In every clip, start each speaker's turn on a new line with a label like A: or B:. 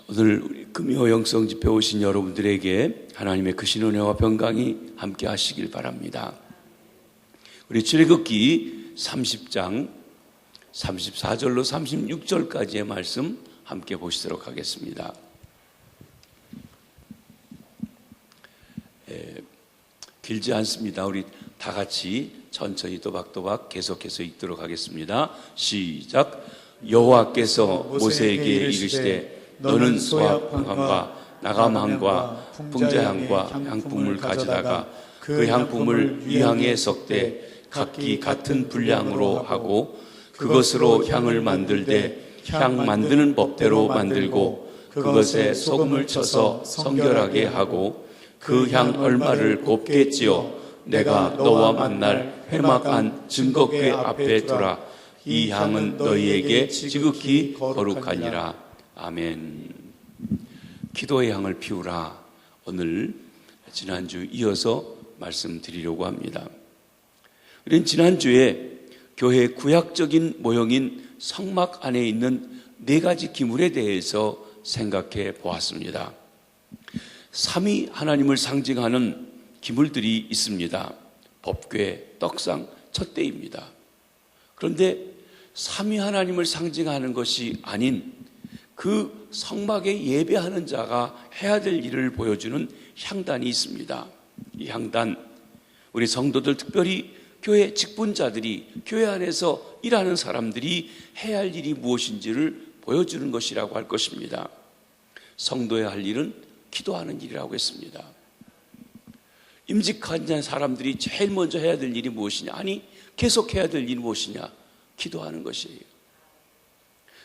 A: 오늘 우리 금요 영성 집회 오신 여러분들에게 하나님의 크신 은혜와 평강이 함께 하시길 바랍니다. 우리 출애굽기 30장 34절로 36절까지의 말씀 함께 보시도록 하겠습니다. 길지 않습니다. 우리 다 같이 천천히 또박또박 계속해서 읽도록 하겠습니다. 시작. 여호와께서 모세에게 이르시되 너는 소압향과 나감향과 풍자향과 향품을 가져다가 그 향품을 위향에 섞되 각기 같은 분량으로 하고 그것으로 향을 만들되 향 만드는 법대로 만들고 그것에 소금을 쳐서 성결하게 하고 그 향 얼마를 곱게 찌어 내가 너와 만날 회막한 증거궤 앞에 두라. 이 향은 너희에게 지극히 거룩하니라. 아멘. 기도의 향을 피우라. 오늘 지난주 이어서 말씀드리려고 합니다. 우리는 지난주에 교회의 구약적인 모형인 성막 안에 있는 네 가지 기물에 대해서 생각해 보았습니다. 삼위 하나님을 상징하는 기물들이 있습니다. 법궤, 떡상, 촛대입니다. 그런데 삼위 하나님을 상징하는 것이 아닌 그 성막에 예배하는 자가 해야 될 일을 보여주는 향단이 있습니다. 이 향단, 우리 성도들, 특별히 교회 직분자들이, 교회 안에서 일하는 사람들이 해야 할 일이 무엇인지를 보여주는 것이라고 할 것입니다. 성도의 할 일은 기도하는 일이라고 했습니다. 임직한 사람들이 제일 먼저 해야 될 일이 무엇이냐? 아니, 계속 해야 될 일이 무엇이냐? 기도하는 것이에요.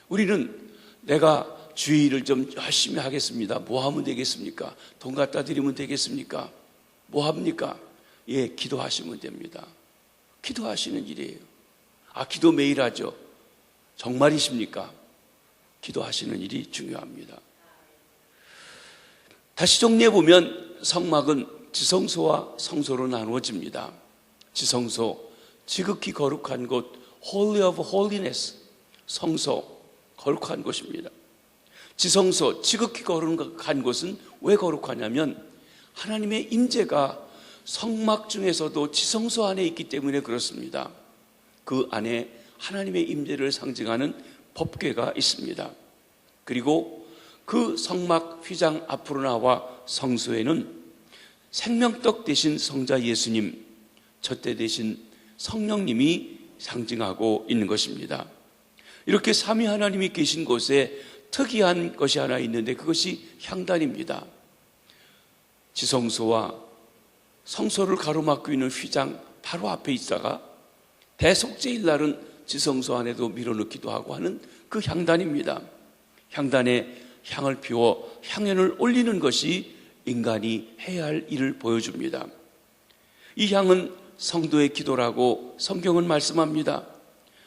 A: 우리는 내가 주일을 좀 열심히 하겠습니다. 뭐 하면 되겠습니까? 돈 갖다 드리면 되겠습니까? 뭐 합니까? 예, 기도하시면 됩니다. 기도하시는 일이에요. 아, 기도 매일 하죠. 정말이십니까? 기도하시는 일이 중요합니다. 다시 정리해보면 성막은 지성소와 성소로 나누어집니다. 지성소, 지극히 거룩한 곳, Holy of Holiness, 성소, 거룩한 곳입니다. 지성소, 지극히 거룩한 곳은 왜 거룩하냐면 하나님의 임재가 성막 중에서도 지성소 안에 있기 때문에 그렇습니다. 그 안에 하나님의 임재를 상징하는 법궤가 있습니다. 그리고 그 성막 휘장 앞으로 나와 성소에는 생명떡 대신 성자 예수님, 촛대 대신 성령님이 상징하고 있는 것입니다. 이렇게 삼위 하나님이 계신 곳에 특이한 것이 하나 있는데 그것이 향단입니다. 지성소와 성소를 가로막고 있는 휘장 바로 앞에 있다가 대속죄일 날은 지성소 안에도 밀어넣기도 하고 하는 그 향단입니다. 향단에 향을 피워 향연을 올리는 것이 인간이 해야 할 일을 보여줍니다. 이 향은 성도의 기도라고 성경은 말씀합니다.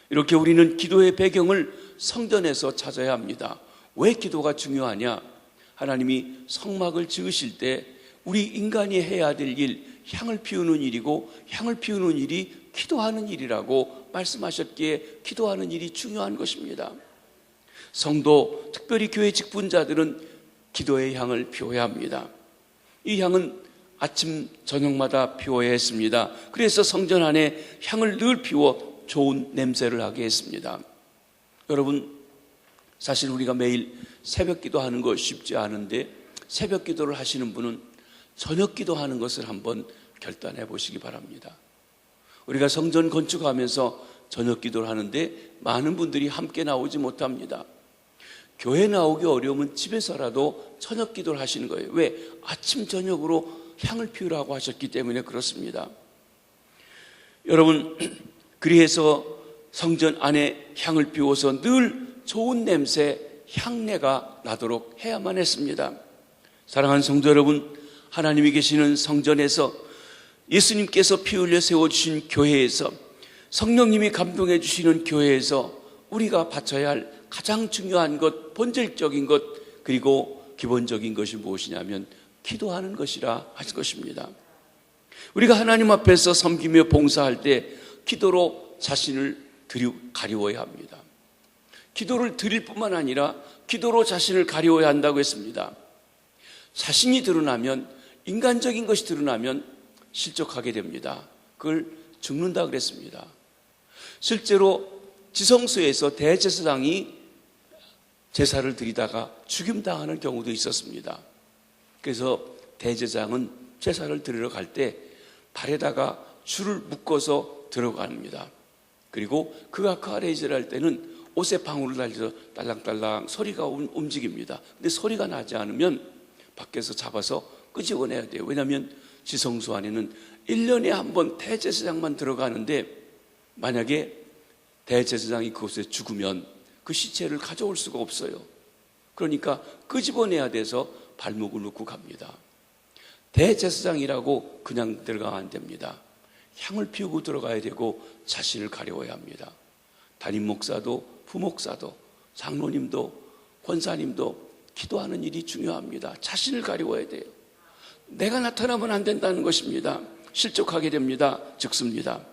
A: 이렇게 우리는 기도의 배경을 성전에서 찾아야 합니다. 왜 기도가 중요하냐? 하나님이 성막을 지으실 때 우리 인간이 해야 될 일, 향을 피우는 일이고 향을 피우는 일이 기도하는 일이라고 말씀하셨기에 기도하는 일이 중요한 것입니다. 성도, 특별히 교회 직분자들은 기도의 향을 피워야 합니다. 이 향은 아침, 저녁마다 피워야 했습니다. 그래서 성전 안에 향을 늘 피워 좋은 냄새를 하게 했습니다. 여러분, 사실 우리가 매일 새벽 기도하는 거 쉽지 않은데 새벽 기도를 하시는 분은 저녁 기도하는 것을 한번 결단해 보시기 바랍니다. 우리가 성전 건축하면서 저녁 기도를 하는데 많은 분들이 함께 나오지 못합니다. 교회 나오기 어려우면 집에서라도 저녁 기도를 하시는 거예요. 왜? 아침, 저녁으로 향을 피우라고 하셨기 때문에 그렇습니다. 여러분, 그래서 성전 안에 향을 피워서 늘 좋은 냄새, 향내가 나도록 해야만 했습니다. 사랑하는 성도 여러분, 하나님이 계시는 성전에서 예수님께서 피 흘려 세워주신 교회에서 성령님이 감동해 주시는 교회에서 우리가 바쳐야 할 가장 중요한 것, 본질적인 것, 그리고 기본적인 것이 무엇이냐면 기도하는 것이라 할 것입니다. 우리가 하나님 앞에서 섬기며 봉사할 때 기도로 자신을 가리워야 합니다. 기도를 드릴 뿐만 아니라 기도로 자신을 가려워야 한다고 했습니다. 자신이 드러나면, 인간적인 것이 드러나면 실족하게 됩니다. 그걸 죽는다 그랬습니다. 실제로 지성소에서 대제사장이 제사를 드리다가 죽임당하는 경우도 있었습니다. 그래서 대제사장은 제사를 드리러 갈 때 발에다가 줄을 묶어서 들어갑니다. 그리고 그가 그 아래에 제사할 때는 옷에 방울을 달려서 딸랑딸랑 소리가 움직입니다. 근데 소리가 나지 않으면 밖에서 잡아서 끄집어내야 돼요. 왜냐하면 지성소 안에는 1년에 한 번 대제사장만 들어가는데 만약에 대제사장이 그곳에 죽으면 그 시체를 가져올 수가 없어요. 그러니까 끄집어내야 돼서 발목을 놓고 갑니다. 대제사장이라고 그냥 들어가면 안 됩니다. 향을 피우고 들어가야 되고 자신을 가려워야 합니다. 담임 목사도 부목사도 장로님도 권사님도 기도하는 일이 중요합니다. 자신을 가려워야 돼요. 내가 나타나면 안 된다는 것입니다. 실족하게 됩니다. 죽습니다.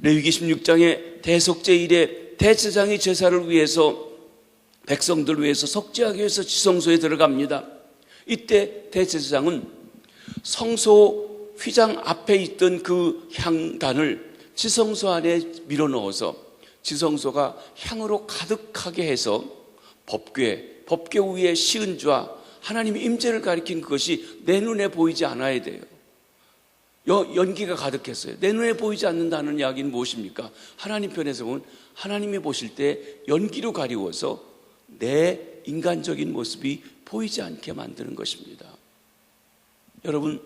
A: 레위기 16장에 대속죄 일에 대제사장이 제사를 위해서 백성들을 위해서 속죄하기 위해서 지성소에 들어갑니다. 이때 대제사장은 성소 휘장 앞에 있던 그 향단을 지성소 안에 밀어넣어서 지성소가 향으로 가득하게 해서 법궤 위에 시은좌 하나님의 임재를 가리킨 그것이 내 눈에 보이지 않아야 돼요. 연기가 가득했어요. 내 눈에 보이지 않는다는 이야기는 무엇입니까? 하나님 편에서 보면 하나님이 보실 때 연기로 가리워서 내 인간적인 모습이 보이지 않게 만드는 것입니다. 여러분,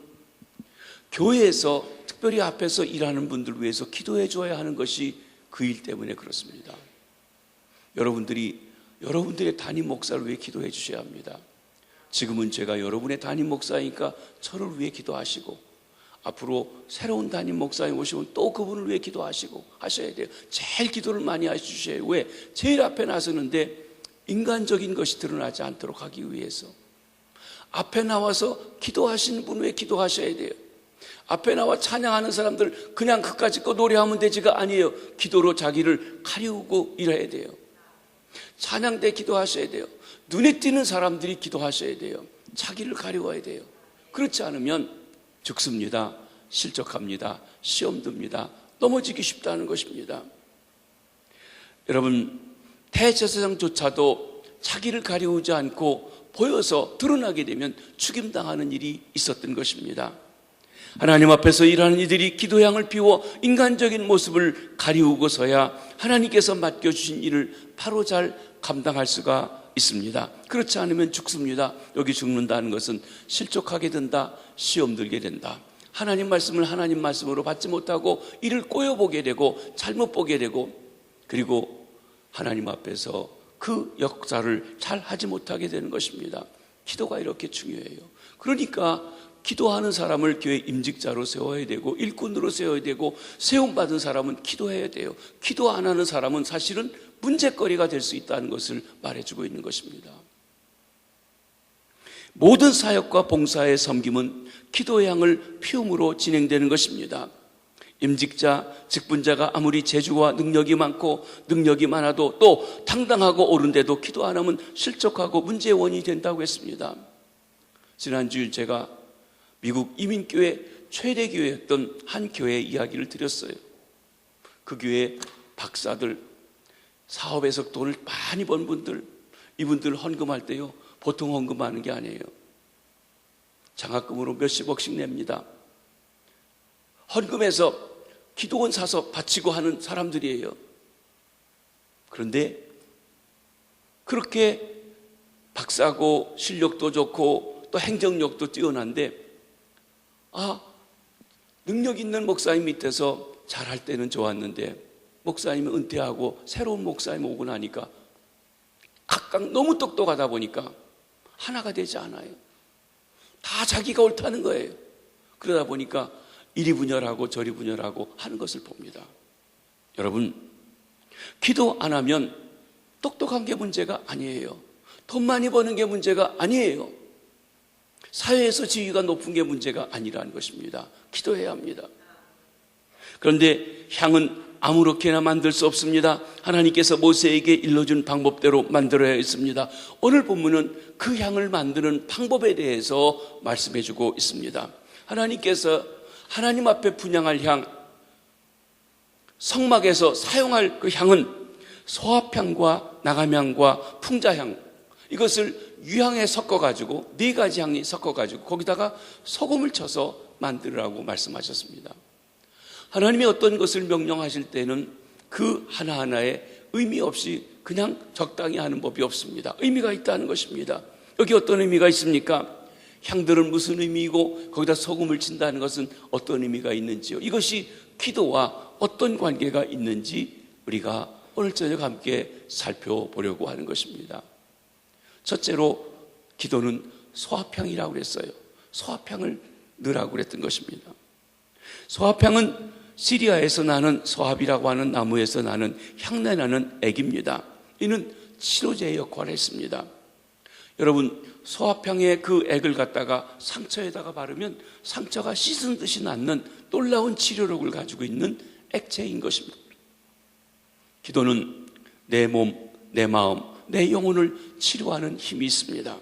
A: 교회에서 특별히 앞에서 일하는 분들 위해서 기도해 줘야 하는 것이 그 일 때문에 그렇습니다. 여러분들의 담임 목사를 위해 기도해 주셔야 합니다. 지금은 제가 여러분의 담임 목사이니까 저를 위해 기도하시고 앞으로 새로운 담임 목사님 오시면 또 그분을 위해 기도하시고 하셔야 돼요. 제일 기도를 많이 해주셔야. 왜? 제일 앞에 나서는데 인간적인 것이 드러나지 않도록 하기 위해서. 앞에 나와서 기도하시는 분 위해 기도하셔야 돼요. 앞에 나와 찬양하는 사람들 그냥 그까짓 거 노래하면 되지가 아니에요. 기도로 자기를 가리우고 일해야 돼요. 찬양 때 기도하셔야 돼요. 눈에 띄는 사람들이 기도하셔야 돼요. 자기를 가리워야 돼요. 그렇지 않으면 죽습니다. 실족합니다. 시험 듭니다. 넘어지기 쉽다는 것입니다. 여러분, 대제사장조차도 자기를 가리우지 않고 보여서 드러나게 되면 죽임당하는 일이 있었던 것입니다. 하나님 앞에서 일하는 이들이 기도향을 피워 인간적인 모습을 가리우고서야 하나님께서 맡겨주신 일을 바로 잘 감당할 수가 있습니다. 그렇지 않으면 죽습니다. 여기 죽는다는 것은 실족하게 된다, 시험 들게 된다. 하나님 말씀을 하나님 말씀으로 받지 못하고 이를 꼬여보게 되고 잘못 보게 되고 그리고 하나님 앞에서 그 역사를 잘 하지 못하게 되는 것입니다. 기도가 이렇게 중요해요. 그러니까 기도하는 사람을 교회 임직자로 세워야 되고 일꾼으로 세워야 되고 세움받은 사람은 기도해야 돼요. 기도 안 하는 사람은 사실은 문제거리가 될 수 있다는 것을 말해주고 있는 것입니다. 모든 사역과 봉사의 섬김은 기도의 향을 피움으로 진행되는 것입니다. 임직자, 직분자가 아무리 재주와 능력이 많고 능력이 많아도 또 당당하고 옳은데도 기도 안 하면 실족하고 문제의 원인이 된다고 했습니다. 지난주일 제가 미국 이민교회 최대 교회였던 한 교회의 이야기를 드렸어요. 그 교회 박사들, 사업에서 돈을 많이 번 분들, 이분들 헌금할 때요 보통 헌금하는 게 아니에요. 장학금으로 몇십억씩 냅니다. 헌금해서 기도원 사서 바치고 하는 사람들이에요. 그런데 그렇게 박사고 실력도 좋고 또 행정력도 뛰어난데 능력 있는 목사님 밑에서 잘할 때는 좋았는데 목사님이 은퇴하고 새로운 목사님 오고 나니까 각각 너무 똑똑하다 보니까 하나가 되지 않아요. 다 자기가 옳다는 거예요. 그러다 보니까 이리 분열하고 저리 분열하고 하는 것을 봅니다. 여러분, 기도 안 하면 똑똑한 게 문제가 아니에요. 돈 많이 버는 게 문제가 아니에요. 사회에서 지위가 높은 게 문제가 아니라는 것입니다. 기도해야 합니다. 그런데 향은 아무렇게나 만들 수 없습니다. 하나님께서 모세에게 일러준 방법대로 만들어야 했습니다. 오늘 본문은 그 향을 만드는 방법에 대해서 말씀해 주고 있습니다. 하나님께서 하나님 앞에 분향할 향, 성막에서 사용할 그 향은 소합향과 나감향과 풍자향, 이것을 유향에 섞어가지고 4가지 향이 섞어가지고 거기다가 소금을 쳐서 만들으라고 말씀하셨습니다. 하나님이 어떤 것을 명령하실 때는 그 하나하나에 의미 없이 그냥 적당히 하는 법이 없습니다. 의미가 있다는 것입니다. 여기 어떤 의미가 있습니까? 향들은 무슨 의미이고 거기다 소금을 친다는 것은 어떤 의미가 있는지요? 이것이 기도와 어떤 관계가 있는지 우리가 오늘 저녁 함께 살펴보려고 하는 것입니다. 첫째로 기도는 소합향이라고 그랬어요. 소합향을 넣으라고 그랬던 것입니다. 소합향은 시리아에서 나는 소합이라고 하는 나무에서 나는 향내나는 액입니다. 이는 치료제의 역할을 했습니다. 여러분, 소합향의 그 액을 갖다가 상처에다가 바르면 상처가 씻은 듯이 낫는 놀라운 치료력을 가지고 있는 액체인 것입니다. 기도는 내 몸, 내 마음, 내 영혼을 치료하는 힘이 있습니다.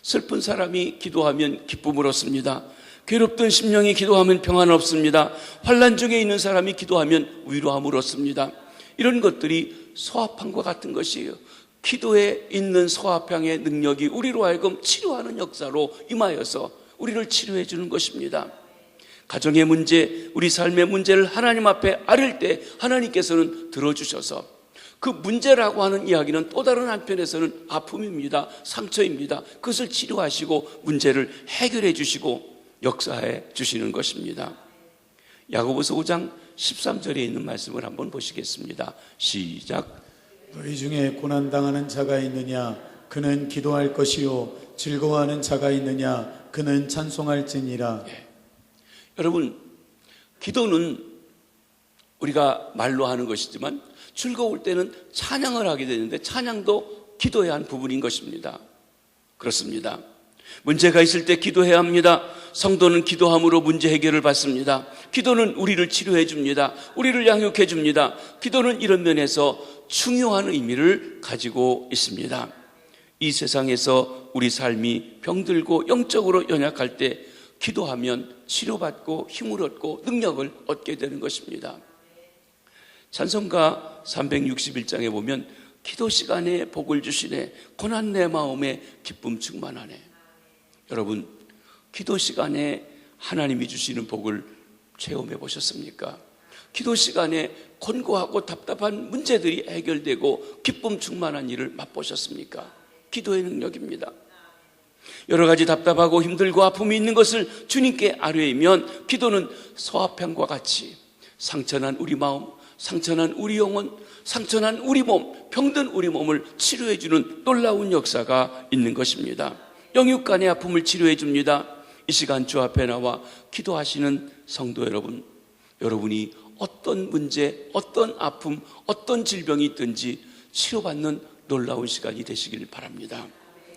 A: 슬픈 사람이 기도하면 기쁨을 얻습니다. 괴롭던 심령이 기도하면 평안을 얻습니다. 환난 중에 있는 사람이 기도하면 위로함을 얻습니다. 이런 것들이 소합향과 같은 것이에요. 기도에 있는 소합향의 능력이 우리로 하여금 치료하는 역사로 임하여서 우리를 치료해 주는 것입니다. 가정의 문제, 우리 삶의 문제를 하나님 앞에 아릴 때 하나님께서는 들어주셔서 그 문제라고 하는 이야기는 또 다른 한편에서는 아픔입니다. 상처입니다. 그것을 치료하시고 문제를 해결해 주시고 역사해 주시는 것입니다. 야고보서 5장 13절에 있는 말씀을 한번 보시겠습니다. 시작.
B: 너희 중에 고난당하는 자가 있느냐? 그는 기도할 것이요. 즐거워하는 자가 있느냐? 그는 찬송할지니라.
A: 여러분, 기도는 우리가 말로 하는 것이지만 즐거울 때는 찬양을 하게 되는데 찬양도 기도의 한 부분인 것입니다. 그렇습니다. 문제가 있을 때 기도해야 합니다. 성도는 기도함으로 문제 해결을 받습니다. 기도는 우리를 치료해 줍니다. 우리를 양육해 줍니다. 기도는 이런 면에서 중요한 의미를 가지고 있습니다. 이 세상에서 우리 삶이 병들고 영적으로 연약할 때 기도하면 치료받고 힘을 얻고 능력을 얻게 되는 것입니다. 찬송가 361장에 보면 기도 시간에 복을 주시네, 고난 내 마음에 기쁨 충만하네. 여러분, 기도 시간에 하나님이 주시는 복을 체험해 보셨습니까? 기도 시간에 권고하고 답답한 문제들이 해결되고 기쁨 충만한 일을 맛보셨습니까? 기도의 능력입니다. 여러 가지 답답하고 힘들고 아픔이 있는 것을 주님께 아뢰면 기도는 소합향과 같이 상처난 우리 마음, 상처난 우리 영혼, 상처난 우리 몸, 병든 우리 몸을 치료해 주는 놀라운 역사가 있는 것입니다. 영육간의 아픔을 치료해 줍니다. 이 시간 주 앞에 나와 기도하시는 성도 여러분, 여러분이 어떤 문제, 어떤 아픔, 어떤 질병이 있든지 치료받는 놀라운 시간이 되시길 바랍니다.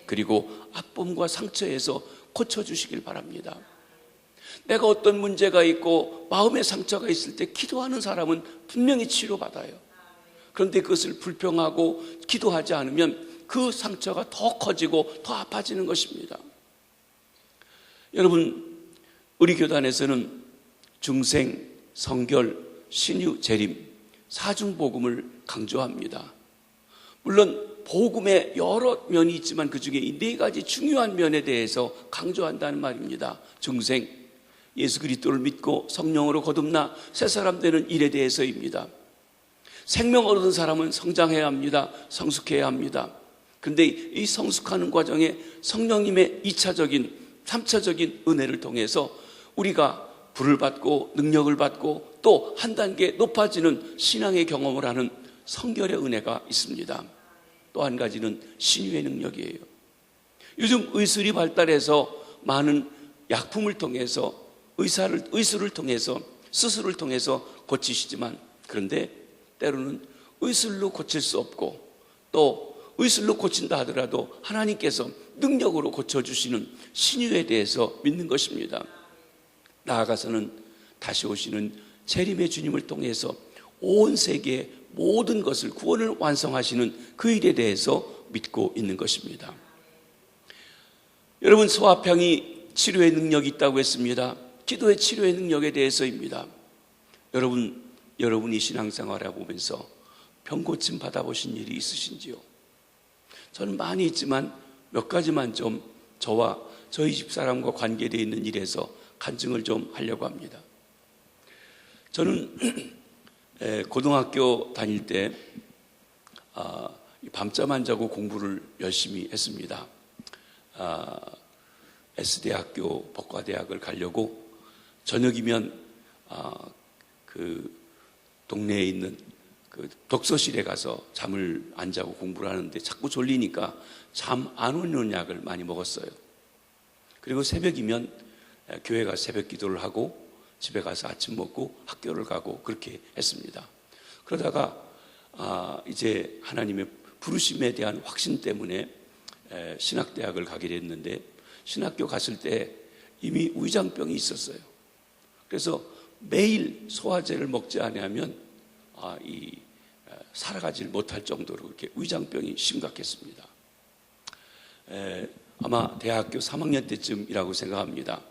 A: 그리고 아픔과 상처에서 고쳐주시길 바랍니다. 내가 어떤 문제가 있고 마음의 상처가 있을 때 기도하는 사람은 분명히 치료받아요. 그런데 그것을 불평하고 기도하지 않으면 그 상처가 더 커지고 더 아파지는 것입니다. 여러분, 우리 교단에서는 중생, 성결, 신유, 재림, 사중복음을 강조합니다. 물론 복음에 여러 면이 있지만 그 중에 이 4가지 중요한 면에 대해서 강조한다는 말입니다. 중생, 예수 그리스도를 믿고 성령으로 거듭나 새 사람 되는 일에 대해서입니다. 생명 얻은 사람은 성장해야 합니다. 성숙해야 합니다. 그런데 이 성숙하는 과정에 성령님의 2차적인, 3차적인 은혜를 통해서 우리가 불을 받고 능력을 받고 또 한 단계 높아지는 신앙의 경험을 하는 성결의 은혜가 있습니다. 또 한 가지는 신유의 능력이에요. 요즘 의술이 발달해서 많은 약품을 통해서 의술을 통해서 수술을 통해서 고치시지만 그런데 때로는 의술로 고칠 수 없고 또 의술로 고친다 하더라도 하나님께서 능력으로 고쳐주시는 신유에 대해서 믿는 것입니다. 나아가서는 다시 오시는 재림의 주님을 통해서 온 세계의 모든 것을 구원을 완성하시는 그 일에 대해서 믿고 있는 것입니다. 여러분, 소아병이 치료의 능력이 있다고 했습니다. 기도의 치료의 능력에 대해서입니다. 여러분이 신앙생활을 보면서 병 고침 받아보신 일이 있으신지요? 저는 많이 있지만 몇 가지만 좀 저와 저희 집사람과 관계되어 있는 일에서 간증을 좀 하려고 합니다. 저는 고등학교 다닐 때 밤잠 안 자고 공부를 열심히 했습니다. S대학교 법과대학을 가려고 저녁이면 그 동네에 있는 그 독서실에 가서 잠을 안 자고 공부를 하는데 자꾸 졸리니까 잠 안 오는 약을 많이 먹었어요. 그리고 새벽이면 교회 가서 새벽 기도를 하고 집에 가서 아침 먹고 학교를 가고 그렇게 했습니다. 그러다가 이제 하나님의 부르심에 대한 확신 때문에 신학대학을 가게 됐는데, 신학교 갔을 때 이미 위장병이 있었어요. 그래서 매일 소화제를 먹지 않으면 살아가질 못할 정도로 이렇게 위장병이 심각했습니다. 아마 대학교 3학년 때쯤이라고 생각합니다.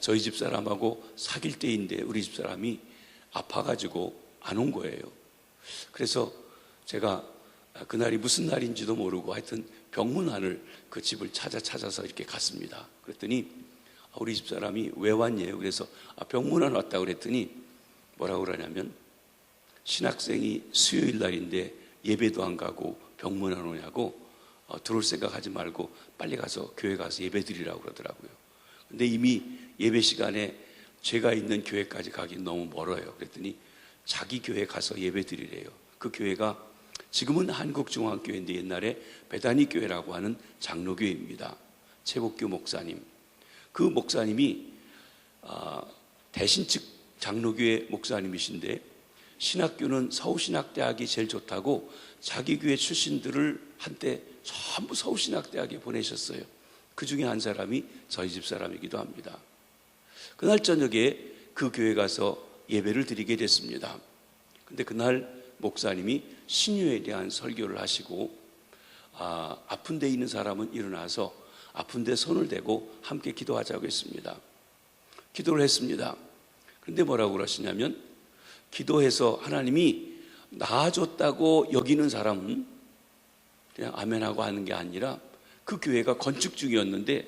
A: 저희 집사람하고 사귈 때인데 우리 집사람이 아파가지고 안 온 거예요. 그래서 제가 그날이 무슨 날인지도 모르고 하여튼 병문안을 그 집을 찾아서 이렇게 갔습니다. 그랬더니 우리 집사람이 왜 왔냐요? 그래서 병문안 왔다고 그랬더니 뭐라고 그러냐면, 신학생이 수요일 날인데 예배도 안 가고 병문안 오냐고, 들어올 생각하지 말고 빨리 가서 교회 가서 예배 드리라고 그러더라고요. 근데 이미 예배 시간에 제가 있는 교회까지 가긴 너무 멀어요. 그랬더니 자기 교회 가서 예배 드리래요. 그 교회가 지금은 한국중앙교회인데 옛날에 베다니 교회라고 하는 장로교회입니다. 최복규 목사님, 그 목사님이 대신측 장로교회 목사님이신데, 신학교는 서울신학대학이 제일 좋다고 자기 교회 출신들을 한때 전부 서울신학대학에 보내셨어요. 그 중에 한 사람이 저희 집사람이기도 합니다. 그날 저녁에 그 교회 가서 예배를 드리게 됐습니다. 근데 그날 목사님이 신유에 대한 설교를 하시고, 아픈 데 있는 사람은 일어나서 아픈 데 손을 대고 함께 기도하자고 했습니다. 기도를 했습니다. 그런데 뭐라고 그러시냐면, 기도해서 하나님이 나아졌다고 여기는 사람은 그냥 아멘하고 하는 게 아니라, 그 교회가 건축 중이었는데,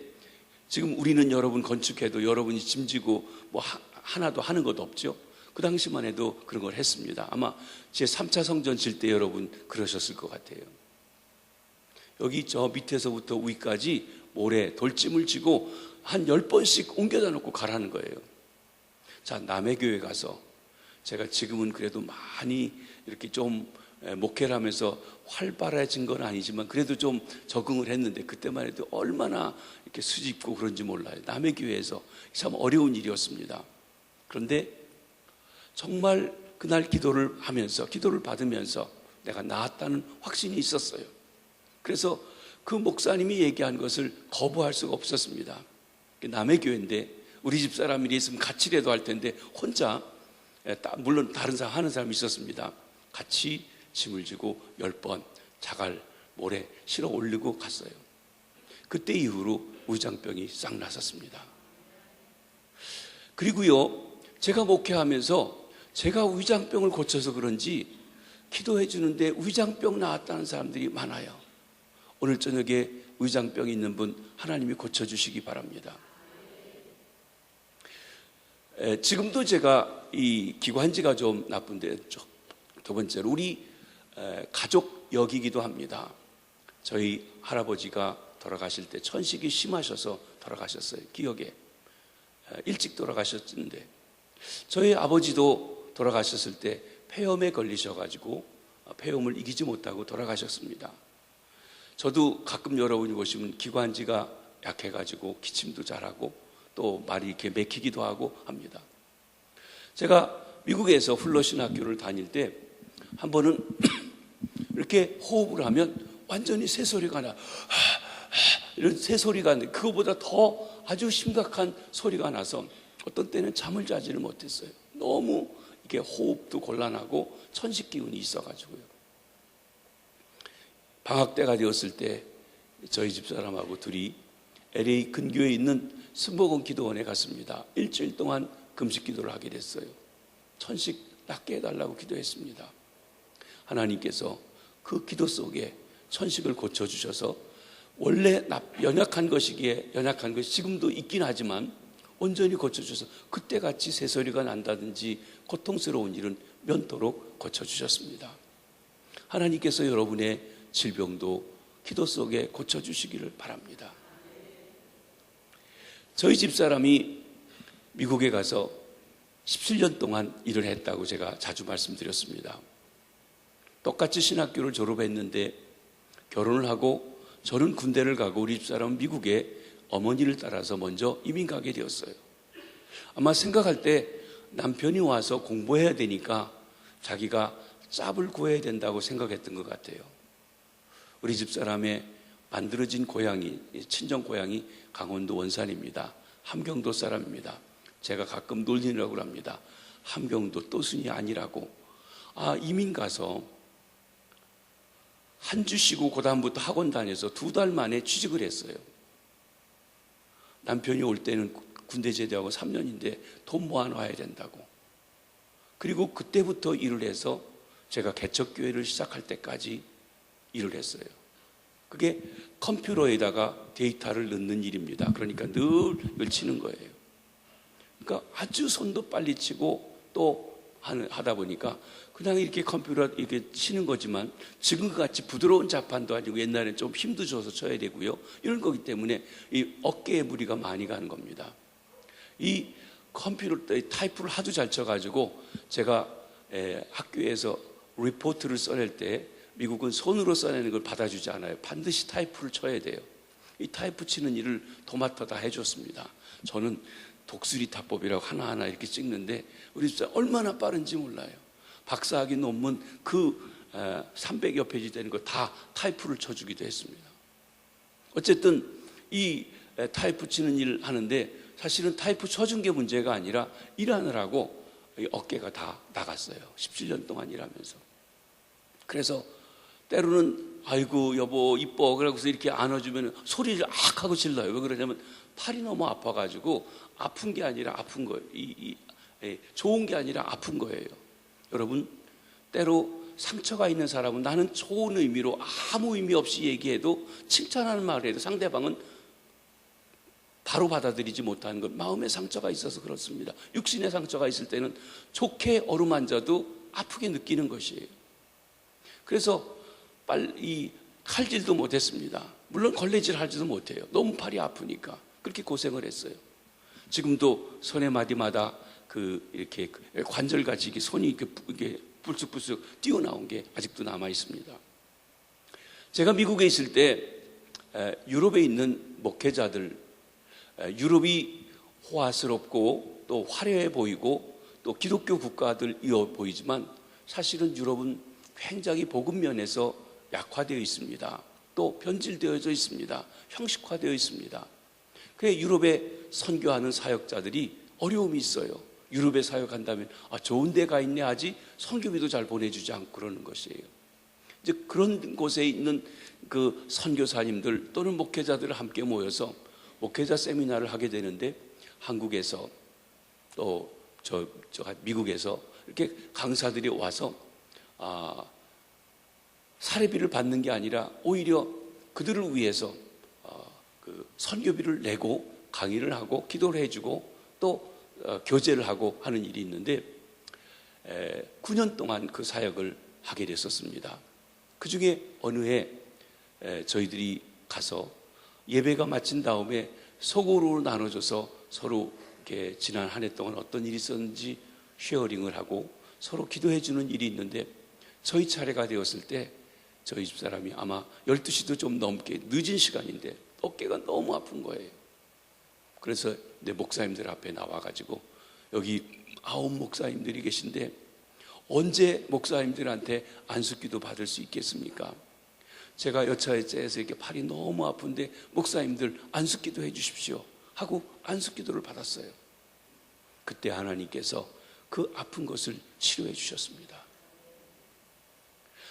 A: 지금 우리는 여러분 건축해도 여러분이 짐지고 뭐 하나도 하는 것도 없죠. 그 당시만 해도 그런 걸 했습니다. 아마 제 3차 성전 질 때 여러분 그러셨을 것 같아요. 여기 저 밑에서부터 위까지 모래 돌짐을 지고 한 10번씩 옮겨다 놓고 가라는 거예요. 자, 남의 교회 가서 제가 지금은 그래도 많이 이렇게 좀 목회를 하면서 활발해진 건 아니지만 그래도 좀 적응을 했는데, 그때만 해도 얼마나 이렇게 수줍고 그런지 몰라요. 남의 교회에서 참 어려운 일이었습니다. 그런데 정말 그날 기도를 하면서, 기도를 받으면서 내가 나았다는 확신이 있었어요. 그래서 그 목사님이 얘기한 것을 거부할 수가 없었습니다. 남의 교회인데 우리 집사람이 있으면 같이라도 할 텐데 혼자, 물론 다른 사람 하는 사람이 있었습니다. 같이 짐을 지고 10번 자갈 모래 실어 올리고 갔어요. 그때 이후로 위장병이 싹 나섰습니다. 그리고요, 제가 목회하면서 제가 위장병을 고쳐서 그런지 기도해 주는데 위장병 나았다는 사람들이 많아요. 오늘 저녁에 위장병 있는 분 하나님이 고쳐주시기 바랍니다. 지금도 제가 이 기관지가 좀 나쁜데, 두 번째로 우리 가족 여기기도 합니다. 저희 할아버지가 돌아가실 때 천식이 심하셔서 돌아가셨어요. 기억에 일찍 돌아가셨는데, 저희 아버지도 돌아가셨을 때 폐렴에 걸리셔가지고 폐렴을 이기지 못하고 돌아가셨습니다. 저도 가끔 여러분이 보시면 기관지가 약해가지고 기침도 잘하고 또 말이 이렇게 맥히기도 하고 합니다. 제가 미국에서 플러신학교를 다닐 때 한 번은 이렇게 호흡을 하면 완전히 새소리가 나, 이런 새소리가 나는데, 그거보다 더 아주 심각한 소리가 나서 어떤 때는 잠을 자지를 못했어요. 너무 이게 호흡도 곤란하고 천식 기운이 있어가지고요. 방학 때가 되었을 때 저희 집사람하고 둘이 LA 근교에 있는 승복원 기도원에 갔습니다. 일주일 동안 금식 기도를 하게 됐어요. 천식 낫게 해달라고 기도했습니다. 하나님께서 그 기도 속에 천식을 고쳐주셔서 원래 연약한 것이기에 연약한 것이 지금도 있긴 하지만 온전히 고쳐주셔서 그때같이 새소리가 난다든지 고통스러운 일은 면도록 고쳐주셨습니다. 하나님께서 여러분의 질병도 기도 속에 고쳐주시기를 바랍니다. 저희 집사람이 미국에 가서 17년 동안 일을 했다고 제가 자주 말씀드렸습니다. 똑같이 신학교를 졸업했는데 결혼을 하고 저는 군대를 가고 우리 집사람은 미국에 어머니를 따라서 먼저 이민 가게 되었어요. 아마 생각할 때 남편이 와서 공부해야 되니까 자기가 짭을 구해야 된다고 생각했던 것 같아요. 우리 집사람의 만들어진 고향이, 친정 고향이 강원도 원산입니다. 함경도 사람입니다. 제가 가끔 놀리라고 합니다. 함경도 또순이 아니라고. 이민 가서 한 주 쉬고 그 다음부터 학원 다녀서 2달 만에 취직을 했어요. 남편이 올 때는 군대 제대하고 3년인데 돈 모아놔야 된다고. 그리고 그때부터 일을 해서 제가 개척교회를 시작할 때까지 일을 했어요. 그게 컴퓨터에다가 데이터를 넣는 일입니다. 그러니까 늘 이걸 치는 거예요. 그러니까 아주 손도 빨리 치고 또 하다 보니까 그냥 이렇게 컴퓨터 이렇게 치는 거지만 지금같이 부드러운 자판도 아니고 옛날엔 좀 힘도 줘서 쳐야 되고요. 이런 거기 때문에 이 어깨에 무리가 많이 가는 겁니다. 이 컴퓨터 타이프를 하도 잘 쳐가지고 제가 학교에서 리포트를 써낼 때 미국은 손으로 써내는 걸 받아주지 않아요. 반드시 타이프를 쳐야 돼요. 이 타이프 치는 일을 도맡아 다 해줬습니다. 저는 독수리타법이라고 하나하나 이렇게 찍는데 우리 집사 얼마나 빠른지 몰라요. 박사학위 논문 그 300여 페이지 되는 거 다 타이프를 쳐주기도 했습니다. 어쨌든 이 타이프 치는 일을 하는데 사실은 타이프 쳐준 게 문제가 아니라 일하느라고 어깨가 다 나갔어요. 17년 동안 일하면서. 그래서 때로는 아이고 여보 이뻐 그러고서 이렇게 안아주면 소리를 악 하고 질러요. 왜 그러냐면 팔이 너무 아파가지고 아픈 게 아니라 아픈 거예요. 좋은 게 아니라 아픈 거예요. 여러분 때로 상처가 있는 사람은 나는 좋은 의미로 아무 의미 없이 얘기해도 칭찬하는 말을 해도 상대방은 바로 받아들이지 못하는 것, 마음에 상처가 있어서 그렇습니다. 육신의 상처가 있을 때는 좋게 어루만져도 아프게 느끼는 것이에요. 그래서 빨리 칼질도 못했습니다. 물론 걸레질 하지도 못해요. 너무 팔이 아프니까 그렇게 고생을 했어요. 지금도 손의 마디마다 이렇게 관절같이 이렇게 손이 이렇게 불쑥불쑥 튀어나온 게 아직도 남아 있습니다. 제가 미국에 있을 때 유럽에 있는 목회자들, 유럽이 호화스럽고 또 화려해 보이고 또 기독교 국가들이어 보이지만 사실은 유럽은 굉장히 복음 면에서 약화되어 있습니다. 또 변질되어져 있습니다. 형식화되어 있습니다. 그래서 유럽에 선교하는 사역자들이 어려움이 있어요. 유럽에 사역한다면 좋은 데가 있네 하지 선교비도 잘 보내주지 않고 그러는 것이에요. 이제 그런 곳에 있는 그 선교사님들 또는 목회자들을 함께 모여서 목회자 세미나를 하게 되는데 한국에서 또 미국에서 이렇게 강사들이 와서 사례비를 받는 게 아니라 오히려 그들을 위해서 그 선교비를 내고 강의를 하고 기도를 해주고 또 교제를 하고 하는 일이 있는데 9년 동안 그 사역을 하게 됐었습니다. 그 중에 어느 해 저희들이 가서 예배가 마친 다음에 소그룹으로 나눠져서 서로 이렇게 지난 한 해 동안 어떤 일이 있었는지 쉐어링을 하고 서로 기도해 주는 일이 있는데 저희 차례가 되었을 때 저희 집사람이 아마 12시도 좀 넘게 늦은 시간인데 어깨가 너무 아픈 거예요. 그래서 내 목사님들 앞에 나와가지고 여기 9 목사님들이 계신데 언제 목사님들한테 안수기도 받을 수 있겠습니까? 제가 여차에 째서 이렇게 팔이 너무 아픈데 목사님들 안수기도 해주십시오 하고 안수기도를 받았어요. 그때 하나님께서 그 아픈 것을 치료해 주셨습니다.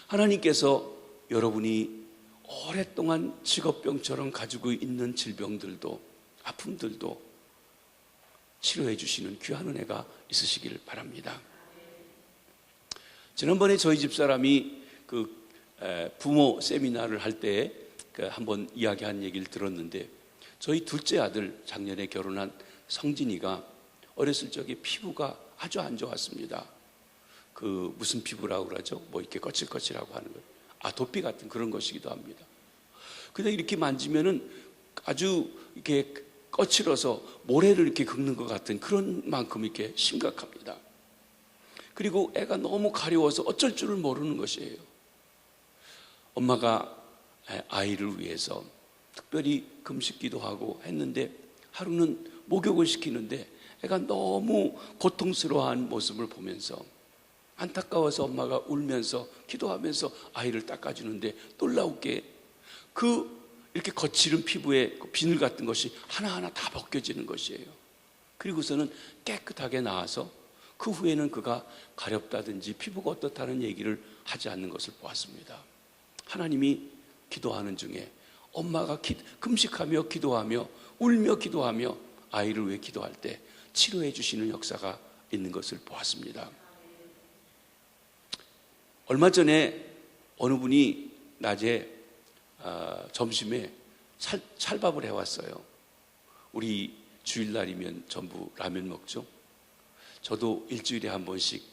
A: 하나님께서 여러분이 오랫동안 직업병처럼 가지고 있는 질병들도 아픔들도 치료해 주시는 귀한 은혜가 있으시길 바랍니다. 지난번에 저희 집사람이 부모 세미나를 할 때 한번 이야기한 얘기를 들었는데, 저희 둘째 아들 작년에 결혼한 성진이가 어렸을 적에 피부가 아주 안 좋았습니다. 무슨 피부라고 그러죠? 뭐 이렇게 거칠거칠하고 하는 거, 아토피 같은 그런 것이기도 합니다. 근데 이렇게 만지면은 아주 이렇게 거칠어서 모래를 이렇게 긁는 것 같은 그런 만큼 이렇게 심각합니다. 그리고 애가 너무 가려워서 어쩔 줄을 모르는 것이에요. 엄마가 아이를 위해서 특별히 금식기도 하고 했는데, 하루는 목욕을 시키는데 애가 너무 고통스러워하는 모습을 보면서 안타까워서 엄마가 울면서 기도하면서 아이를 닦아주는데, 놀라우게 이렇게 거칠은 피부에 비늘 같은 것이 하나하나 다 벗겨지는 것이에요. 그리고서는 깨끗하게 나와서 그 후에는 그가 가렵다든지 피부가 어떻다는 얘기를 하지 않는 것을 보았습니다. 하나님이 기도하는 중에 엄마가 금식하며 기도하며 울며 기도하며 아이를 위해 기도할 때 치료해 주시는 역사가 있는 것을 보았습니다. 얼마 전에 어느 분이 낮에 점심에 찰밥을 해왔어요. 우리 주일날이면 전부 라면 먹죠. 저도 일주일에 한 번씩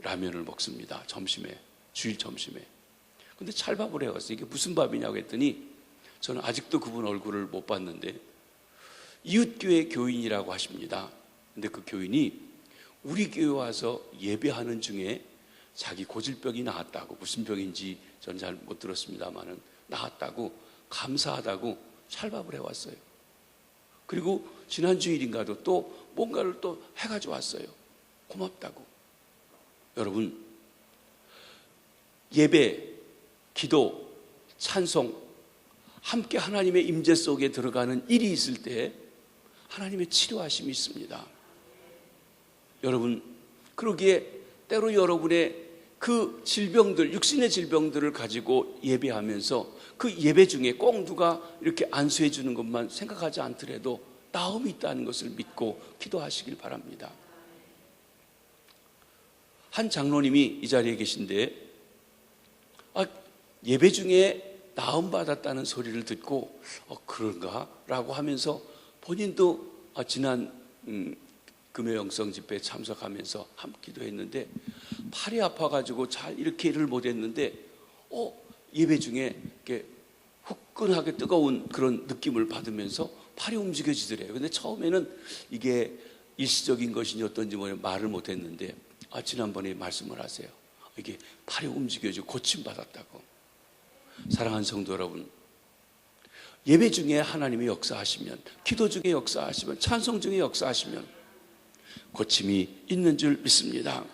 A: 라면을 먹습니다. 점심에, 주일 점심에. 근데 찰밥을 해왔어요. 이게 무슨 밥이냐고 했더니, 저는 아직도 그분 얼굴을 못 봤는데 이웃교회 교인이라고 하십니다. 근데 그 교인이 우리 교회 와서 예배하는 중에 자기 고질병이 나았다고, 무슨 병인지 전 잘 못 들었습니다만은 나았다고, 감사하다고 찰밥을 해왔어요. 그리고 지난 주일인가도 또 뭔가를 또 해가지고 왔어요. 고맙다고. 여러분, 예배, 기도, 찬송, 함께 하나님의 임재 속에 들어가는 일이 있을 때 하나님의 치료하심이 있습니다. 여러분, 그러기에 때로 여러분의 그 질병들, 육신의 질병들을 가지고 예배하면서 그 예배 중에 꼭 누가 이렇게 안수해 주는 것만 생각하지 않더라도 나음이 있다는 것을 믿고 기도하시길 바랍니다. 한 장로님이 이 자리에 계신데, 예배 중에 나음 받았다는 소리를 듣고 그런가? 라고 하면서 본인도 지난 금요영성 집회에 참석하면서 함께 기도했는데 팔이 아파가지고 잘 이렇게 일을 못했는데 예배 중에 이렇게 후끈하게 뜨거운 그런 느낌을 받으면서 팔이 움직여지더래요. 근데 처음에는 이게 일시적인 것인지 어떤지 말을 못했는데 지난번에 말씀을 하세요. 이게 팔이 움직여지고 고침받았다고. 사랑하는 성도 여러분, 예배 중에 하나님의 역사하시면, 기도 중에 역사하시면, 찬송 중에 역사하시면 고침이 있는 줄 믿습니다.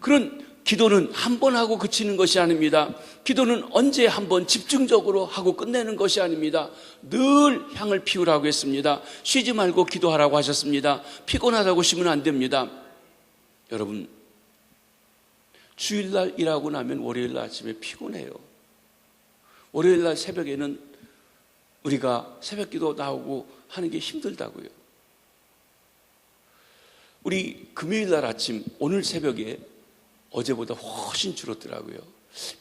A: 그런 기도는 한 번 하고 그치는 것이 아닙니다. 기도는 언제 한 번 집중적으로 하고 끝내는 것이 아닙니다. 늘 향을 피우라고 했습니다. 쉬지 말고 기도하라고 하셨습니다. 피곤하다고 쉬면 안 됩니다. 여러분, 주일날 일하고 나면 월요일날 아침에 피곤해요. 월요일날 새벽에는 우리가 새벽기도 나오고 하는 게 힘들다고요. 우리 금요일날 아침, 오늘 새벽에 어제보다 훨씬 줄었더라고요.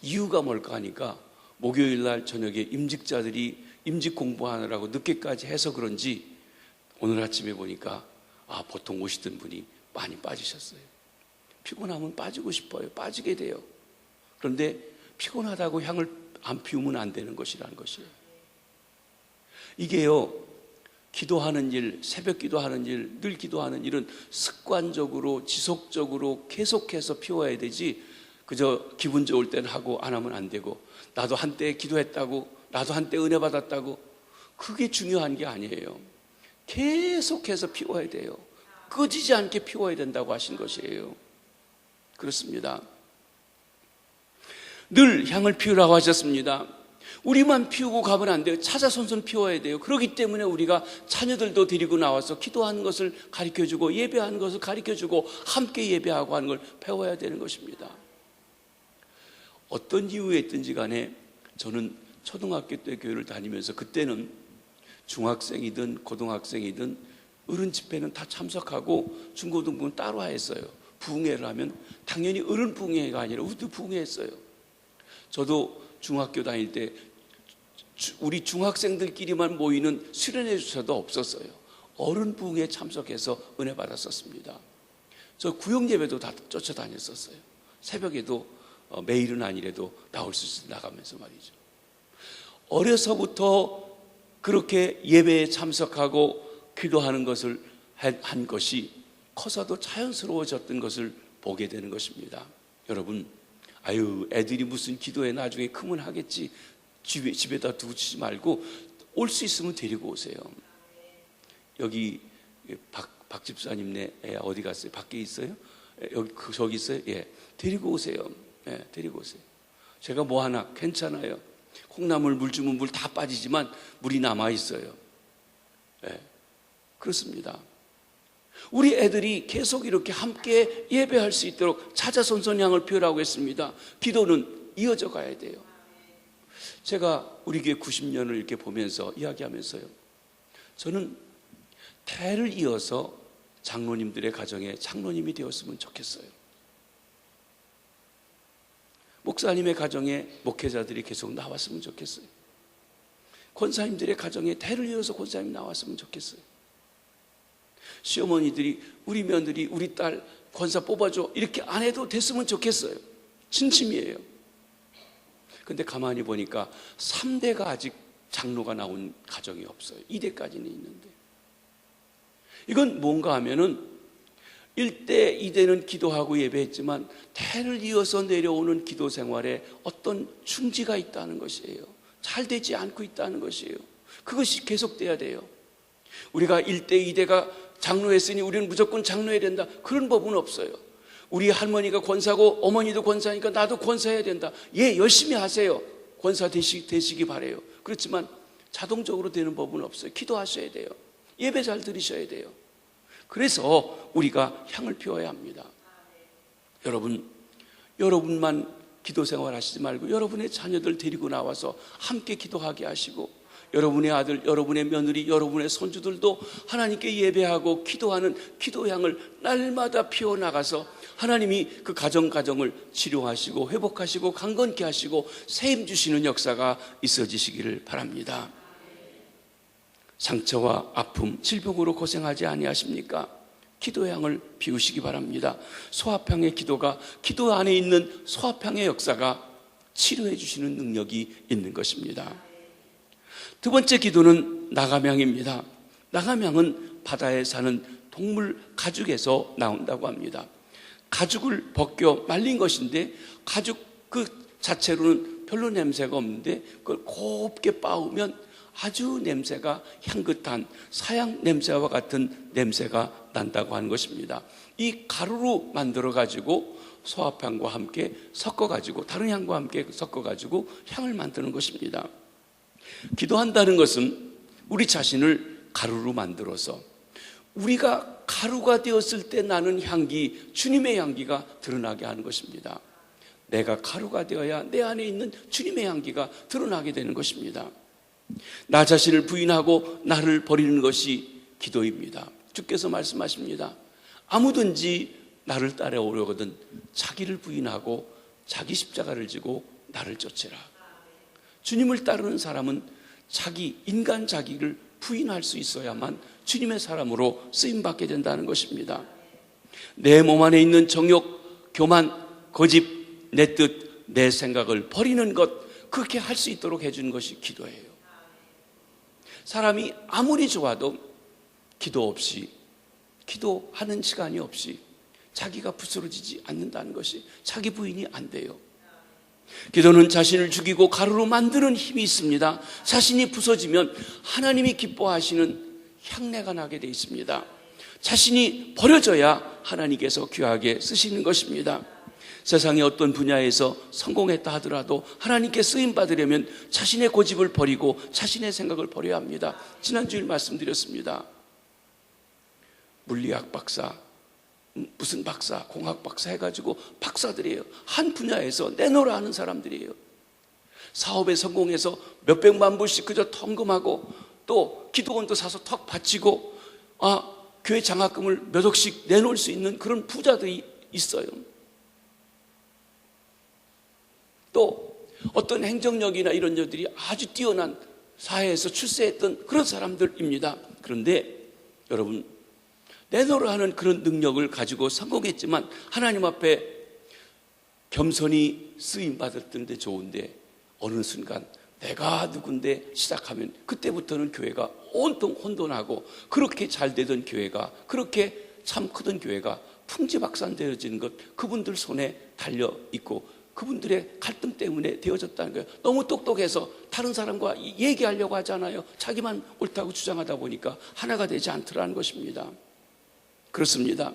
A: 이유가 뭘까 하니까 목요일날 저녁에 임직자들이 임직 공부하느라고 늦게까지 해서 그런지 오늘 아침에 보니까 보통 오시던 분이 많이 빠지셨어요. 피곤하면 빠지고 싶어요. 빠지게 돼요. 그런데 피곤하다고 향을 안 피우면 안 되는 것이라는 것이에요. 이게요, 기도하는 일, 새벽 기도하는 일, 늘 기도하는 일은 습관적으로 지속적으로 계속해서 피워야 되지, 그저 기분 좋을 땐 하고 안 하면 안 되고, 나도 한때 기도했다고, 나도 한때 은혜 받았다고, 그게 중요한 게 아니에요. 계속해서 피워야 돼요. 꺼지지 않게 피워야 된다고 하신 것이에요. 그렇습니다. 늘 향을 피우라고 하셨습니다. 우리만 피우고 가면 안 돼요. 차자손손 피워야 돼요. 그렇기 때문에 우리가 자녀들도 데리고 나와서 기도하는 것을 가르쳐주고 예배하는 것을 가르쳐주고 함께 예배하고 하는 걸 배워야 되는 것입니다. 어떤 이유에 있든지 간에 저는 초등학교 때 교회를 다니면서 그때는 중학생이든 고등학생이든 어른 집회는 다 참석하고 중고등부는 따로 했어요. 부흥회를 하면 당연히 어른 부흥회가 아니라 우리도 부흥회했어요. 저도 중학교 다닐 때 우리 중학생들끼리만 모이는 수련회 주차도 없었어요. 어른 부흥회에 참석해서 은혜 받았었습니다. 저 구역 예배도 다 쫓아다녔었어요. 새벽에도 매일은 아니래도 나올 수 있어 나가면서 말이죠. 어려서부터 그렇게 예배에 참석하고 기도하는 것을 한 것이 커서도 자연스러워졌던 것을 보게 되는 것입니다. 여러분, 애들이 무슨 기도에 나중에 크면 하겠지, 집에다 두지 말고 올 수 있으면 데리고 오세요. 여기 박 집사님네 애 어디 갔어요? 밖에 있어요? 여기 저기 있어요? 예, 데리고 오세요. 예, 데리고 오세요. 제가 뭐 하나 괜찮아요. 콩나물 물 주면 물 다 빠지지만 물이 남아 있어요. 예, 그렇습니다. 우리 애들이 계속 이렇게 함께 예배할 수 있도록 차자손손향을 피우라고 했습니다. 기도는 이어져 가야 돼요. 제가 우리 교회 90년을 이렇게 보면서 이야기하면서요, 저는 대를 이어서 장로님들의 가정에 장로님이 되었으면 좋겠어요. 목사님의 가정에 목회자들이 계속 나왔으면 좋겠어요. 권사님들의 가정에 대를 이어서 권사님이 나왔으면 좋겠어요. 시어머니들이 우리 며느리, 우리 딸 권사 뽑아줘 이렇게 안 해도 됐으면 좋겠어요. 진심이에요. 근데 가만히 보니까 3대가 아직 장로가 나온 가정이 없어요. 2대까지는 있는데, 이건 뭔가 하면은 1대, 2대는 기도하고 예배했지만 대를 이어서 내려오는 기도 생활에 어떤 충지가 있다는 것이에요. 잘 되지 않고 있다는 것이에요. 그것이 계속돼야 돼요. 우리가 1대, 2대가 장로했으니 우리는 무조건 장로해야 된다, 그런 법은 없어요. 우리 할머니가 권사고 어머니도 권사니까 나도 권사해야 된다. 예, 열심히 하세요. 권사 되시기 바래요. 그렇지만 자동적으로 되는 법은 없어요. 기도하셔야 돼요. 예배 잘 드리셔야 돼요. 그래서 우리가 향을 피워야 합니다. 여러분만 기도 생활 하시지 말고 여러분의 자녀들 데리고 나와서 함께 기도하게 하시고, 여러분의 아들, 여러분의 며느리, 여러분의 손주들도 하나님께 예배하고 기도하는 기도향을 날마다 피워나가서 하나님이 그 가정을 치료하시고 회복하시고 강건케 하시고 세임 주시는 역사가 있어지시기를 바랍니다. 상처와 아픔, 질병으로 고생하지 아니하십니까? 기도향을 피우시기 바랍니다. 소화평의 기도가, 기도 안에 있는 소화평의 역사가 치료해 주시는 능력이 있는 것입니다. 두 번째 기도는 나감향입니다. 나감향은 바다에 사는 동물 가죽에서 나온다고 합니다. 가죽을 벗겨 말린 것인데 가죽 그 자체로는 별로 냄새가 없는데 그걸 곱게 빻으면 아주 냄새가 향긋한 사양 냄새와 같은 냄새가 난다고 하는 것입니다. 이 가루로 만들어 가지고 소화향과 함께 섞어 가지고 다른 향과 함께 섞어 가지고 향을 만드는 것입니다. 기도한다는 것은 우리 자신을 가루로 만들어서 우리가 가루가 되었을 때 나는 향기, 주님의 향기가 드러나게 하는 것입니다. 내가 가루가 되어야 내 안에 있는 주님의 향기가 드러나게 되는 것입니다. 나 자신을 부인하고 나를 버리는 것이 기도입니다. 주께서 말씀하십니다. 아무든지 나를 따라오려거든 자기를 부인하고 자기 십자가를 지고 나를 쫓으라. 주님을 따르는 사람은 인간 자기를 부인할 수 있어야만 주님의 사람으로 쓰임받게 된다는 것입니다. 내 몸 안에 있는 정욕, 교만, 고집, 내 뜻, 내 생각을 버리는 것, 그렇게 할 수 있도록 해주는 것이 기도예요. 사람이 아무리 좋아도 기도 없이, 기도하는 시간이 없이 자기가 부스러지지 않는다는 것이, 자기 부인이 안 돼요. 기도는 자신을 죽이고 가루로 만드는 힘이 있습니다. 자신이 부서지면 하나님이 기뻐하시는 향내가 나게 돼 있습니다. 자신이 버려져야 하나님께서 귀하게 쓰시는 것입니다. 세상의 어떤 분야에서 성공했다 하더라도 하나님께 쓰임 받으려면 자신의 고집을 버리고 자신의 생각을 버려야 합니다. 지난주에 말씀드렸습니다. 물리학 박사, 무슨 박사, 공학 박사 해가지고 박사들이에요. 한 분야에서 내놓으라 하는 사람들이에요. 사업에 성공해서 몇백만 불씩 그저 턴금하고 또 기도원도 사서 턱 바치고 교회 장학금을 몇 억씩 내놓을 수 있는 그런 부자들이 있어요. 또 어떤 행정력이나 이런 것들이 아주 뛰어난 사회에서 출세했던 그런 사람들입니다. 그런데 여러분, 내놓으라 하는 그런 능력을 가지고 성공했지만 하나님 앞에 겸손히 쓰임받을 때인데 좋은데 어느 순간 내가 누군데 시작하면 그때부터는 교회가 온통 혼돈하고 그렇게 잘 되던 교회가, 그렇게 참 크던 교회가 풍지박산되어지는 것, 그분들 손에 달려 있고 그분들의 갈등 때문에 되어졌다는 거예요. 너무 똑똑해서 다른 사람과 얘기하려고 하잖아요. 자기만 옳다고 주장하다 보니까 하나가 되지 않더라는 것입니다. 그렇습니다.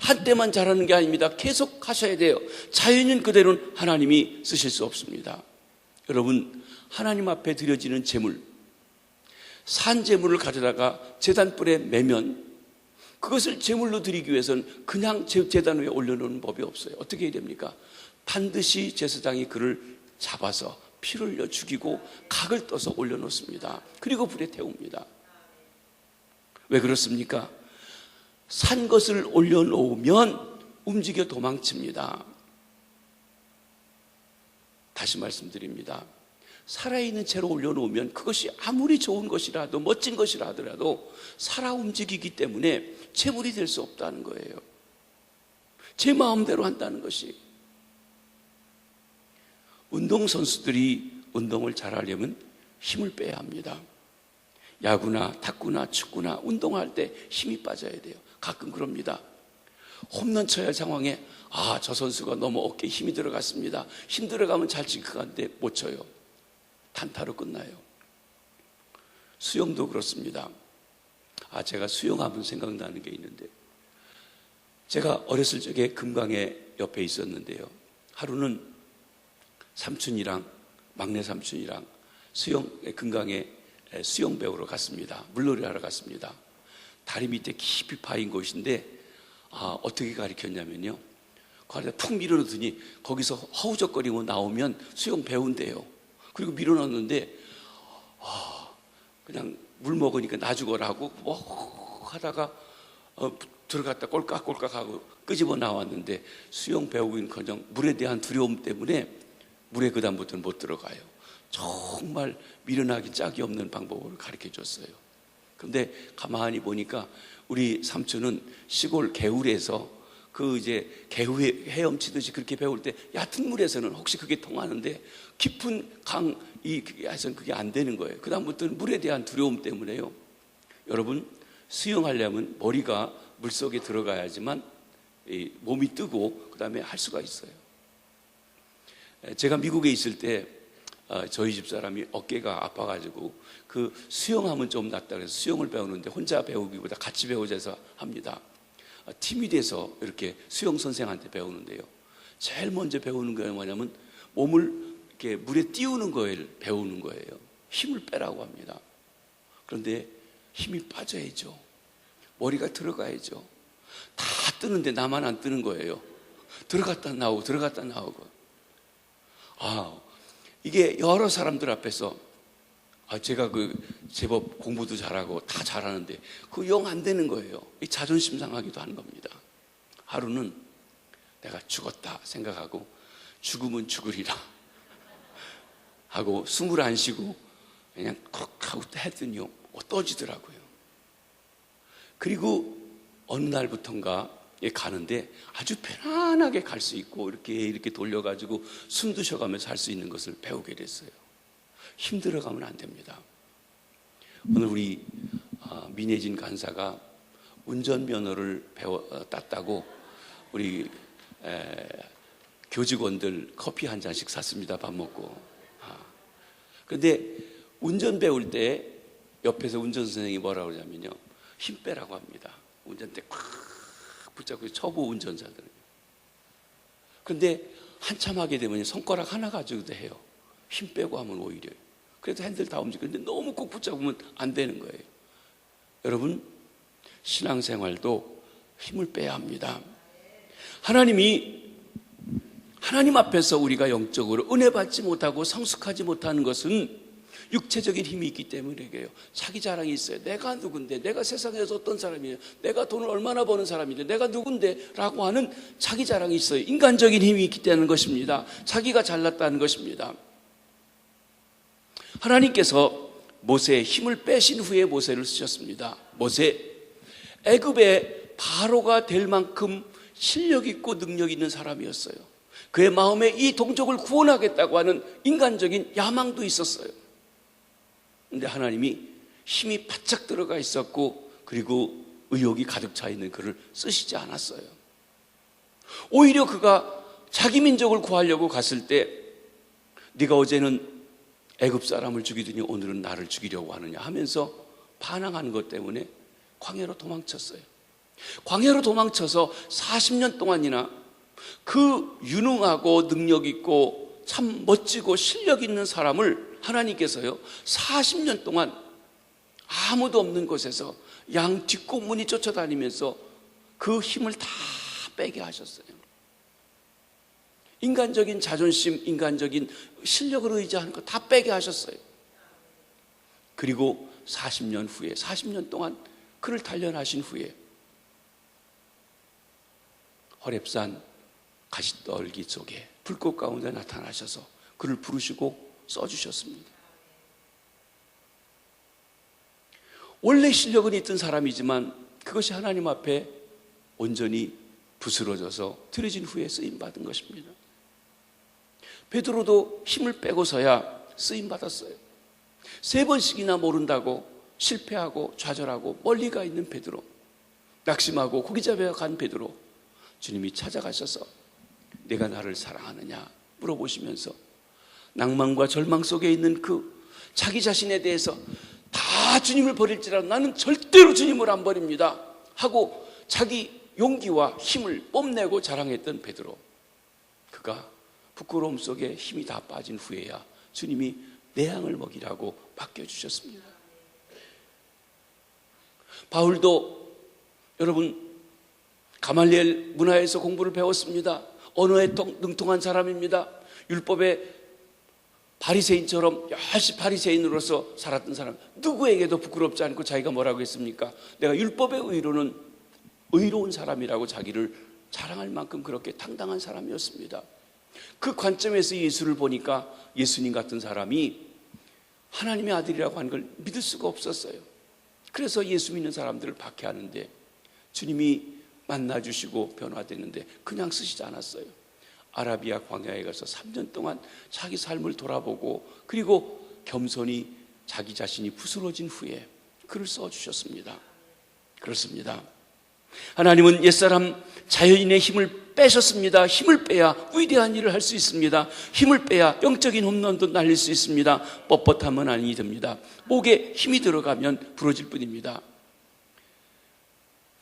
A: 한때만 잘하는 게 아닙니다. 계속 하셔야 돼요. 자연인 그대로는 하나님이 쓰실 수 없습니다. 여러분, 하나님 앞에 드려지는 제물, 산 제물을 가져다가 제단불에 매면 그것을 제물로 드리기 위해서는 그냥 제단 위에 올려놓는 법이 없어요. 어떻게 해야 됩니까? 반드시 제사장이 그를 잡아서 피를 흘려 죽이고 각을 떠서 올려놓습니다. 그리고 불에 태웁니다. 왜 그렇습니까? 산 것을 올려놓으면 움직여 도망칩니다. 다시 말씀드립니다. 살아있는 채로 올려놓으면 그것이 아무리 좋은 것이라도 멋진 것이라 하더라도 살아 움직이기 때문에 재물이 될 수 없다는 거예요. 제 마음대로 한다는 것이. 운동선수들이 운동을 잘하려면 힘을 빼야 합니다. 야구나 탁구나 축구나 운동할 때 힘이 빠져야 돼요. 가끔 그럽니다. 홈런 쳐야 할 상황에 저 선수가 너무 어깨에 힘이 들어갔습니다. 힘 들어가면 잘 칠 것 같은데 못 쳐요. 단타로 끝나요. 수영도 그렇습니다. 제가 수영하면 생각나는 게 있는데, 제가 어렸을 적에 금강에 옆에 있었는데요. 하루는 삼촌이랑 막내 삼촌이랑 금강에 수영 배우러 갔습니다. 물놀이 하러 갔습니다. 다리 밑에 깊이 파인 곳인데 어떻게 가르쳤냐면요, 거기다 푹 밀어넣더니 거기서 허우적거리고 나오면 수영 배운대요. 그리고 밀어넣는데 그냥 물 먹으니까 나 죽어라고 하다가 들어갔다 꼴깍꼴깍 하고 끄집어 나왔는데 수영 배우긴커녕 물에 대한 두려움 때문에 물에 그다음부터는 못 들어가요. 정말 밀어나기 짝이 없는 방법을 가르쳐 줬어요. 그런데 가만히 보니까 우리 삼촌은 시골 개울에서 개우 헤엄치듯이 그렇게 배울 때 얕은 물에서는 혹시 그게 통하는데 깊은 강에서는 그게 안 되는 거예요. 그다음부터는 물에 대한 두려움 때문에요. 여러분, 수영하려면 머리가 물속에 들어가야지만 몸이 뜨고 그다음에 할 수가 있어요. 제가 미국에 있을 때 저희 집 사람이 어깨가 아파가지고 그 수영하면 좀 낫다 그래서 수영을 배우는데 혼자 배우기보다 같이 배우자 해서 합니다. 팀이 돼서 이렇게 수영 선생한테 배우는데요. 제일 먼저 배우는 게 뭐냐면 몸을 이렇게 물에 띄우는 거를 배우는 거예요. 힘을 빼라고 합니다. 그런데 힘이 빠져야죠. 머리가 들어가야죠. 다 뜨는데 나만 안 뜨는 거예요. 들어갔다 나오고 들어갔다 나오고. 이게 여러 사람들 앞에서 제가 제법 공부도 잘하고 다 잘하는데 그거 영 안 되는 거예요. 이 자존심 상하기도 하는 겁니다. 하루는 내가 죽었다 생각하고 죽으면 죽으리라 하고 숨을 안 쉬고 그냥 콕 하고 했더니요, 떠지더라고요. 그리고 어느 날부턴가 가는데 아주 편안하게 갈 수 있고 이렇게 돌려가지고 숨도 쉬어가면서 할 수 있는 것을 배우게 됐어요. 힘들어가면 안 됩니다. 오늘 우리 민혜진 간사가 운전면허를 땄다고 우리 교직원들 커피 한 잔씩 샀습니다. 밥 먹고. 그런데 운전 배울 때 옆에서 운전선생님이 뭐라고 그러냐면요, 힘 빼라고 합니다. 운전대 꽉 붙잡고 초보 운전자들. 그런데 한참 하게 되면 손가락 하나 가지고도 해요. 힘 빼고 하면 오히려. 그래도 핸들 다 움직이는데 너무 꼭 붙잡으면 안 되는 거예요. 여러분, 신앙생활도 힘을 빼야 합니다. 하나님 앞에서 우리가 영적으로 은혜 받지 못하고 성숙하지 못하는 것은 육체적인 힘이 있기 때문이에요. 자기 자랑이 있어요. 내가 누군데, 내가 세상에서 어떤 사람이에요, 내가 돈을 얼마나 버는 사람인데, 내가 누군데 라고 하는 자기 자랑이 있어요. 인간적인 힘이 있기 때문인 것입니다. 자기가 잘났다는 것입니다. 하나님께서 모세의 힘을 빼신 후에 모세를 쓰셨습니다. 모세, 애굽의 바로가 될 만큼 실력 있고 능력 있는 사람이었어요. 그의 마음에 이 동족을 구원하겠다고 하는 인간적인 야망도 있었어요. 그런데 하나님이 힘이 바짝 들어가 있었고, 그리고 의욕이 가득 차 있는 그를 쓰시지 않았어요. 오히려 그가 자기 민족을 구하려고 갔을 때, 네가 어제는 애굽 사람을 죽이더니 오늘은 나를 죽이려고 하느냐 하면서 반항하는 것 때문에 광야로 도망쳤어요. 광야로 도망쳐서 40년 동안이나 그 유능하고 능력 있고 참 멋지고 실력 있는 사람을 하나님께서요 40년 동안 아무도 없는 곳에서 양 뒷공문이 쫓아다니면서 그 힘을 다 빼게 하셨어요. 인간적인 자존심, 인간적인 실력을 의지하는 거 다 빼게 하셨어요. 그리고 40년 후에, 40년 동안 그를 단련하신 후에 호렙산 가시떨기 속에 불꽃 가운데 나타나셔서 그를 부르시고 써주셨습니다. 원래 실력은 있던 사람이지만 그것이 하나님 앞에 온전히 부스러져서 들여진 후에 쓰임받은 것입니다. 베드로도 힘을 빼고서야 쓰임받았어요. 3번씩이나 모른다고 실패하고 좌절하고 멀리 가 있는 베드로, 낙심하고 고기 잡으러 간 베드로, 주님이 찾아가셔서 내가 나를 사랑하느냐 물어보시면서 낭만과 절망 속에 있는 그 자기 자신에 대해서 다 주님을 버릴지라도 나는 절대로 주님을 안 버립니다 하고 자기 용기와 힘을 뽐내고 자랑했던 베드로, 그가 부끄러움 속에 힘이 다 빠진 후에야 주님이 내 양을 먹이라고 맡겨주셨습니다. 바울도 여러분 가말리엘 문화에서 공부를 배웠습니다. 언어에 능통한 사람입니다. 율법의 바리새인처럼 열심히 바리새인으로서 살았던 사람, 누구에게도 부끄럽지 않고 자기가 뭐라고 했습니까? 내가 율법의 의로는 의로운 사람이라고 자기를 자랑할 만큼 그렇게 당당한 사람이었습니다. 그 관점에서 예수를 보니까 예수님 같은 사람이 하나님의 아들이라고 하는 걸 믿을 수가 없었어요. 그래서 예수 믿는 사람들을 박해하는데 주님이 만나주시고 변화되는데 그냥 쓰시지 않았어요. 아라비아 광야에 가서 3년 동안 자기 삶을 돌아보고 그리고 겸손히 자기 자신이 부스러진 후에 글을 써주셨습니다. 그렇습니다. 하나님은 옛사람 자연인의 힘을 빼셨습니다. 힘을 빼야 위대한 일을 할 수 있습니다. 힘을 빼야 영적인 홈런도 날릴 수 있습니다. 뻣뻣하면 아니 됩니다. 목에 힘이 들어가면 부러질 뿐입니다.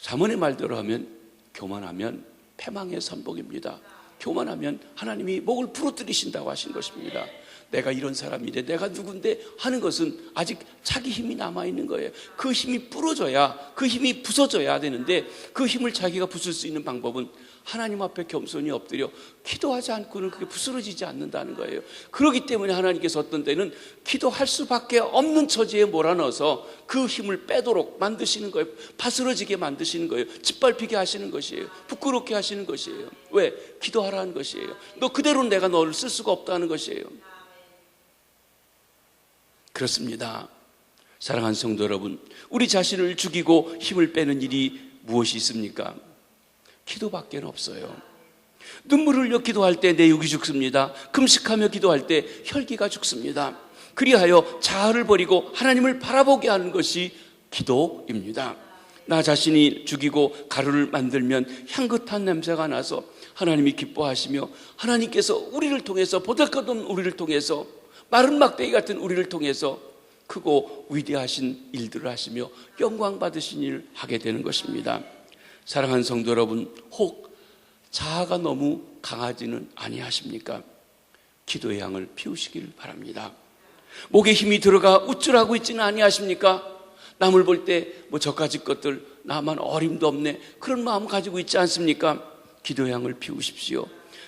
A: 잠언의 말대로 하면 교만하면 패망의 선복입니다. 교만하면 하나님이 목을 부러뜨리신다고 하신 것입니다. 내가 이런 사람인데 내가 누군데 하는 것은 아직 자기 힘이 남아있는 거예요. 그 힘이 부러져야, 그 힘이 부서져야 되는데 그 힘을 자기가 부술 수 있는 방법은 하나님 앞에 겸손히 엎드려 기도하지 않고는 그게 부스러지지 않는다는 거예요. 그렇기 때문에 하나님께서 어떤 때는 기도할 수밖에 없는 처지에 몰아넣어서 그 힘을 빼도록 만드시는 거예요. 바스러지게 만드시는 거예요. 짓밟히게 하시는 것이에요. 부끄럽게 하시는 것이에요. 왜? 기도하라는 것이에요. 너 그대로 내가 너를 쓸 수가 없다는 것이에요. 그렇습니다. 사랑하는 성도 여러분, 우리 자신을 죽이고 힘을 빼는 일이 무엇이 있습니까? 기도밖에 없어요. 눈물을 흘려 기도할 때 내 육이 죽습니다. 금식하며 기도할 때 혈기가 죽습니다. 그리하여 자아를 버리고 하나님을 바라보게 하는 것이 기도입니다. 나 자신이 죽이고 가루를 만들면 향긋한 냄새가 나서 하나님이 기뻐하시며 하나님께서 우리를 통해서, 보잘것없는 우리를 통해서, 마른 막대기 같은 우리를 통해서 크고 위대하신 일들을 하시며 영광 받으신 일을 하게 되는 것입니다. 사랑하는 성도 여러분, 혹 자아가 너무 강하지는 아니하십니까? 기도의 향을 피우시길 바랍니다. 목에 힘이 들어가 우쭐하고 있지는 아니하십니까? 남을 볼 때 뭐 저까짓 것들 나만 어림도 없네, 그런 마음 가지고 있지 않습니까? 기도의 향을 피우십시오.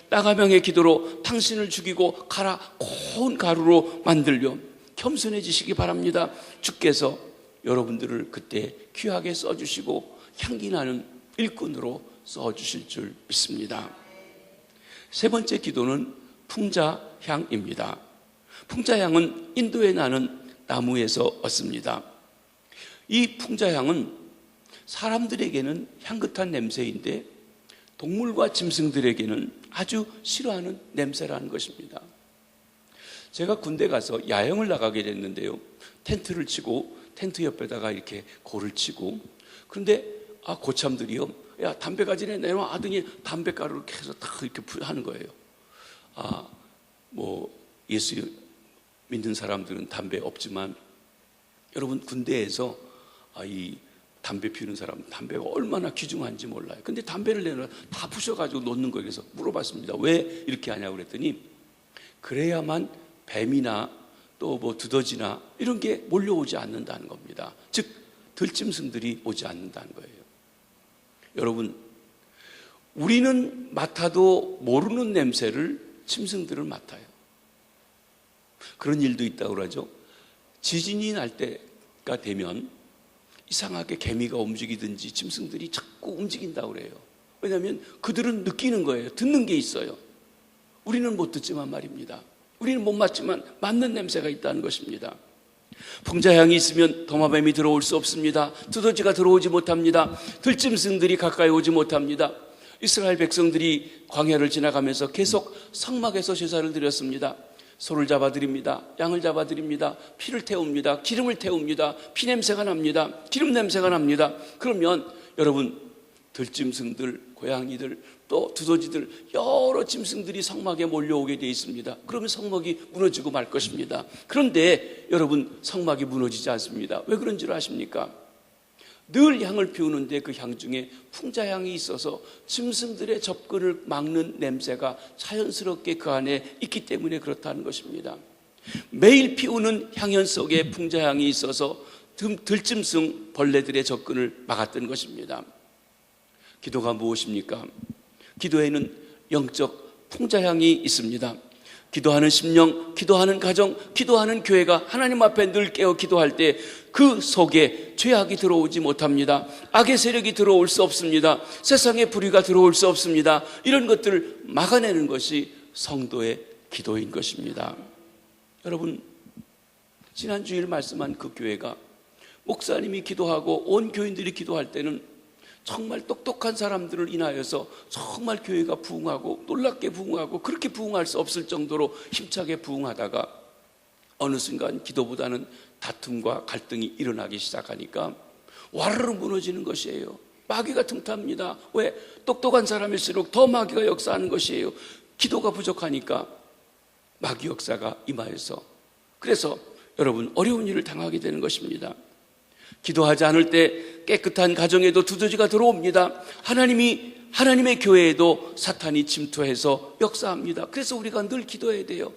A: 따가명의 기도로 당신을 죽이고 가라 고운 가루로 만들려 겸손해지시기 바랍니다. 주께서 여러분들을 그때 귀하게 써주시고 향기나는 일꾼으로 써주실 줄 믿습니다. 세 번째 기도는 풍자향입니다. 풍자향은 인도에 나는 나무에서 얻습니다. 이 풍자향은 사람들에게는 향긋한 냄새인데 동물과 짐승들에게는 아주 싫어하는 냄새라는 것입니다. 제가 군대 가서 야영을 나가게 됐는데요, 텐트를 치고 텐트 옆에다가 이렇게 골을 치고, 그런데 고참들이요, 야 담배 가지네 내놔 하더니 담배가루를 계속 딱 이렇게 하는 거예요. 뭐 예수 믿는 사람들은 담배 없지만 여러분, 군대에서 이 담배 피우는 사람은 담배가 얼마나 귀중한지 몰라요. 근데 담배를 내놔 다 부셔가지고 놓는 거예요. 그래서 물어봤습니다. 왜 이렇게 하냐고 그랬더니 그래야만 뱀이나 또 뭐 두더지나 이런 게 몰려오지 않는다는 겁니다. 즉 들짐승들이 오지 않는다는 거예요. 여러분, 우리는 맡아도 모르는 냄새를 짐승들은 맡아요. 그런 일도 있다고 그러죠. 지진이 날 때가 되면 이상하게 개미가 움직이든지 짐승들이 자꾸 움직인다고 그래요. 왜냐하면 그들은 느끼는 거예요. 듣는 게 있어요. 우리는 못 듣지만 말입니다. 우리는 못 맡지만 맡는 냄새가 있다는 것입니다. 풍자향이 있으면 도마뱀이 들어올 수 없습니다. 두더지가 들어오지 못합니다. 들짐승들이 가까이 오지 못합니다. 이스라엘 백성들이 광야를 지나가면서 계속 성막에서 제사를 드렸습니다. 소를 잡아드립니다. 양을 잡아드립니다. 피를 태웁니다. 기름을 태웁니다. 피 냄새가 납니다. 기름 냄새가 납니다. 그러면 여러분, 들짐승들, 고양이들, 또 두더지들, 여러 짐승들이 성막에 몰려오게 되어 있습니다. 그러면 성막이 무너지고 말 것입니다. 그런데 여러분, 성막이 무너지지 않습니다. 왜 그런 줄 아십니까? 늘 향을 피우는데 그 향 중에 풍자향이 있어서 짐승들의 접근을 막는 냄새가 자연스럽게 그 안에 있기 때문에 그렇다는 것입니다. 매일 피우는 향연 속에 풍자향이 있어서 들짐승, 벌레들의 접근을 막았던 것입니다. 기도가 무엇입니까? 기도에는 영적 풍자향이 있습니다. 기도하는 심령, 기도하는 가정, 기도하는 교회가 하나님 앞에 늘 깨어 기도할 때 그 속에 죄악이 들어오지 못합니다. 악의 세력이 들어올 수 없습니다. 세상의 불의가 들어올 수 없습니다. 이런 것들을 막아내는 것이 성도의 기도인 것입니다. 여러분, 지난 주일 말씀한 그 교회가 목사님이 기도하고 온 교인들이 기도할 때는 정말 똑똑한 사람들을 인하여서 정말 교회가 부흥하고 놀랍게 부흥하고 그렇게 부흥할 수 없을 정도로 힘차게 부흥하다가 어느 순간 기도보다는 다툼과 갈등이 일어나기 시작하니까 와르르 무너지는 것이에요. 마귀가 틈탑니다. 왜? 똑똑한 사람일수록 더 마귀가 역사하는 것이에요. 기도가 부족하니까 마귀 역사가 임하여서, 그래서 여러분, 어려운 일을 당하게 되는 것입니다. 기도하지 않을 때 깨끗한 가정에도 두더지가 들어옵니다. 하나님의 교회에도 사탄이 침투해서 역사합니다. 그래서 우리가 늘 기도해야 돼요.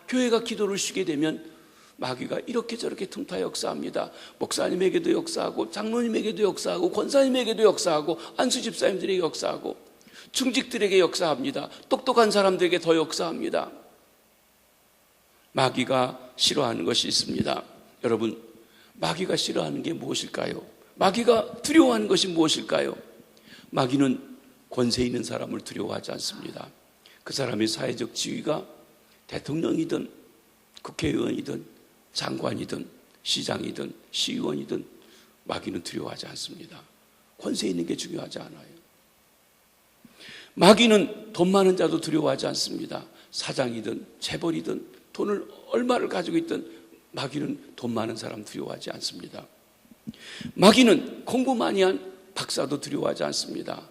A: 교회가 기도를 쉬게 되면 마귀가 이렇게 저렇게 틈타 역사합니다. 목사님에게도 역사하고 장로님에게도 역사하고 권사님에게도 역사하고 안수 집사님들에게 역사하고 중직들에게 역사합니다. 똑똑한 사람들에게 더 역사합니다. 마귀가 싫어하는 것이 있습니다. 여러분, 마귀가 싫어하는 게 무엇일까요? 마귀가 두려워하는 것이 무엇일까요? 마귀는 권세 있는 사람을 두려워하지 않습니다. 그 사람의 사회적 지위가 대통령이든 국회의원이든 장관이든 시장이든 시의원이든 마귀는 두려워하지 않습니다. 권세 있는 게 중요하지 않아요. 마귀는 돈 많은 자도 두려워하지 않습니다. 사장이든 재벌이든 돈을 얼마를 가지고 있든 마귀는 돈 많은 사람 두려워하지 않습니다. 마귀는 공부 많이 한 박사도 두려워하지 않습니다.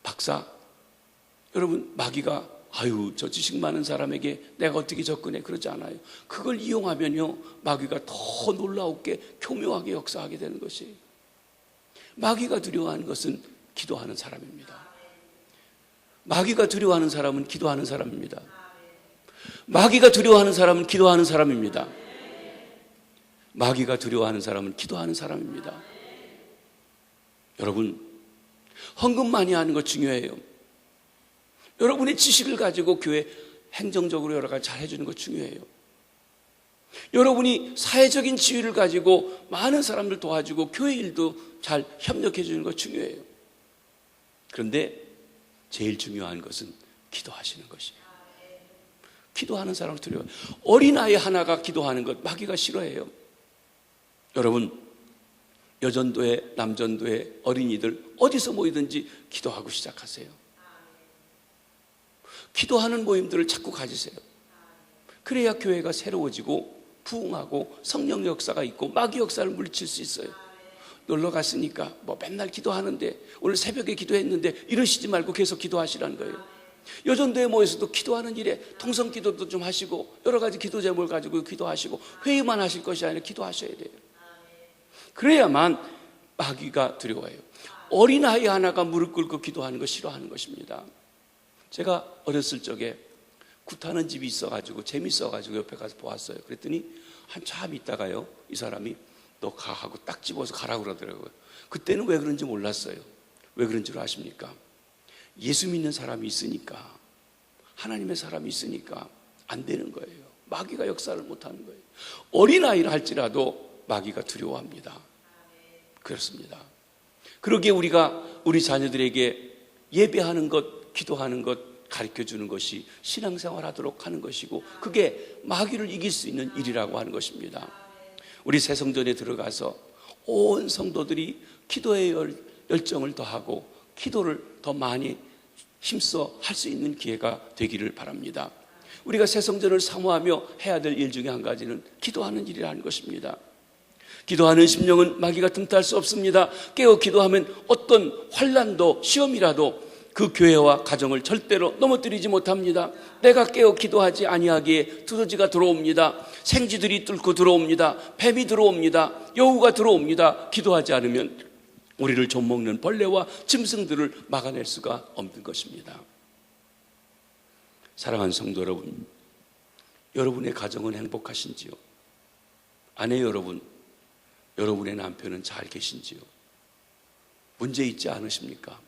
A: 박사, 여러분, 마귀가 저 지식 많은 사람에게 내가 어떻게 접근해, 그러지 않아요. 그걸 이용하면요, 마귀가 더 놀라웠게 교묘하게 역사하게 되는 것이에요. 마귀가 두려워하는 것은 기도하는 사람입니다. 마귀가 두려워하는 사람은 기도하는 사람입니다. 마귀가 두려워하는 사람은 기도하는 사람입니다. 마귀가 두려워하는 사람은 기도하는 사람입니다. 여러분, 헌금 많이 하는 거 중요해요. 여러분의 지식을 가지고 교회 행정적으로 여러 가지 잘 해주는 거 중요해요. 여러분이 사회적인 지위를 가지고 많은 사람들 도와주고 교회 일도 잘 협력해 주는 거 중요해요. 그런데 제일 중요한 것은 기도하시는 것이에요. 기도하는 사람을 두려워요. 어린아이 하나가 기도하는 것 마귀가 싫어해요. 여러분, 여전도회, 남전도회 어린이들 어디서 모이든지 기도하고 시작하세요. 기도하는 모임들을 자꾸 가지세요. 그래야 교회가 새로워지고 부흥하고 성령 역사가 있고 마귀 역사를 물리칠 수 있어요. 놀러 갔으니까 뭐 맨날 기도하는데 오늘 새벽에 기도했는데 이러시지 말고 계속 기도하시라는 거예요. 여전도에 모여서도 기도하는 일에 통성 기도도 좀 하시고 여러 가지 기도 제목을 가지고 기도하시고 회의만 하실 것이 아니라 기도하셔야 돼요. 그래야만 마귀가 두려워해요. 어린아이 하나가 무릎 꿇고 기도하는 거 싫어하는 것입니다. 제가 어렸을 적에 굿하는 집이 있어가지고 재밌어가지고 옆에 가서 보았어요. 그랬더니 한참 있다가요, 이 사람이 너 가 하고 딱 집어서 가라고 그러더라고요. 그때는 왜 그런지 몰랐어요. 왜 그런 줄 아십니까? 예수 믿는 사람이 있으니까, 하나님의 사람이 있으니까 안 되는 거예요. 마귀가 역사를 못하는 거예요. 어린아이를 할지라도 마귀가 두려워합니다. 그렇습니다. 그러기에 우리가 우리 자녀들에게 예배하는 것, 기도하는 것 가르쳐주는 것이 신앙생활 하도록 하는 것이고, 그게 마귀를 이길 수 있는 일이라고 하는 것입니다. 우리 새성전에 들어가서 온 성도들이 기도의 열정을 더하고 기도를 더 많이 힘써 할 수 있는 기회가 되기를 바랍니다. 우리가 새성전을 사모하며 해야 될 일 중에 한 가지는 기도하는 일이라는 것입니다. 기도하는 심령은 마귀가 틈탈 수 없습니다. 깨어 기도하면 어떤 환난도 시험이라도 그 교회와 가정을 절대로 넘어뜨리지 못합니다. 내가 깨어 기도하지 아니하기에 두더지가 들어옵니다. 생쥐들이 뚫고 들어옵니다. 뱀이 들어옵니다. 여우가 들어옵니다. 기도하지 않으면 우리를 좀먹는 벌레와 짐승들을 막아낼 수가 없는 것입니다. 사랑하는 성도 여러분, 여러분의 가정은 행복하신지요? 아내 여러분, 여러분의 남편은 잘 계신지요? 문제 있지 않으십니까?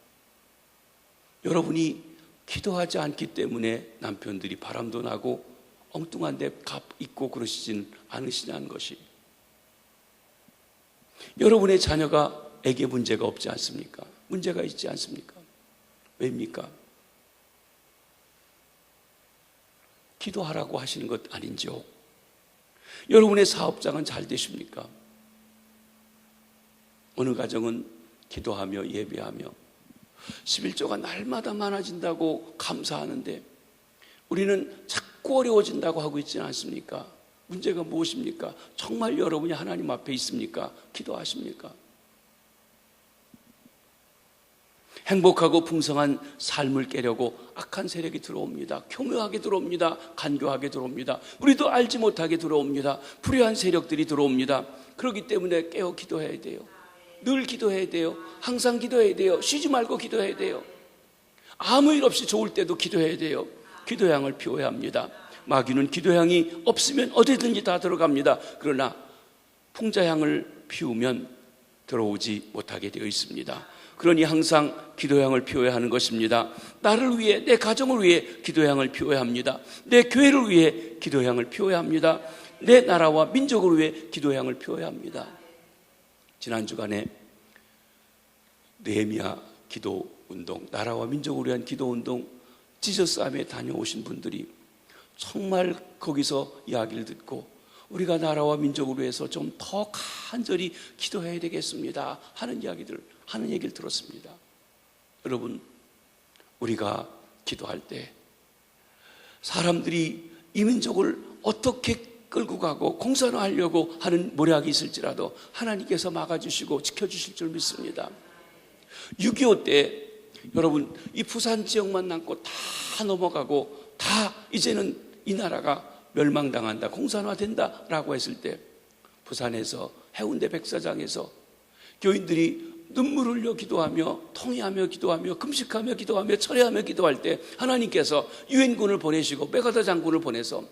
A: 여러분이 기도하지 않기 때문에 남편들이 바람도 나고 엉뚱한 데 값 있고 그러시지는 않으시냐는 것이, 여러분의 자녀가 에게 문제가 없지 않습니까? 문제가 있지 않습니까? 왜입니까? 기도하라고 하시는 것 아닌지요? 여러분의 사업장은 잘 되십니까? 어느 가정은 기도하며 예배하며 11조가 날마다 많아진다고 감사하는데 우리는 자꾸 어려워진다고 하고 있지는 않습니까? 문제가 무엇입니까? 정말 여러분이 하나님 앞에 있습니까? 기도하십니까? 행복하고 풍성한 삶을 깨려고 악한 세력이 들어옵니다. 교묘하게 들어옵니다. 간교하게 들어옵니다. 우리도 알지 못하게 들어옵니다. 불의한 세력들이 들어옵니다. 그렇기 때문에 깨어 기도해야 돼요. 늘 기도해야 돼요. 항상 기도해야 돼요. 쉬지 말고 기도해야 돼요. 아무 일 없이 좋을 때도 기도해야 돼요. 기도향을 피워야 합니다. 마귀는 기도향이 없으면 어디든지 다 들어갑니다. 그러나 풍자향을 피우면 들어오지 못하게 되어 있습니다. 그러니 항상 기도향을 피워야 하는 것입니다. 나를 위해, 내 가정을 위해 기도향을 피워야 합니다. 내 교회를 위해 기도향을 피워야 합니다. 내 나라와 민족을 위해 기도향을 피워야 합니다. 지난 주간에 느헤미야 기도운동, 나라와 민족을 위한 기도운동 지저스함에 다녀오신 분들이 정말 거기서 이야기를 듣고 우리가 나라와 민족을 위해서 좀 더 간절히 기도해야 되겠습니다 하는 얘기를 들었습니다. 여러분, 우리가 기도할 때 사람들이 이 민족을 어떻게 끌고 가고 공산화하려고 하는 모략이 있을지라도 하나님께서 막아주시고 지켜주실 줄 믿습니다. 6.25 때 여러분, 이 부산 지역만 남고 다 넘어가고 다 이제는 이 나라가 멸망당한다, 공산화된다 라고 했을 때 부산에서 해운대 백사장에서 교인들이 눈물 흘려 기도하며 통회하며 기도하며 금식하며 기도하며 철회하며 기도할 때 하나님께서 유엔군을 보내시고 메가다 장군을 보내서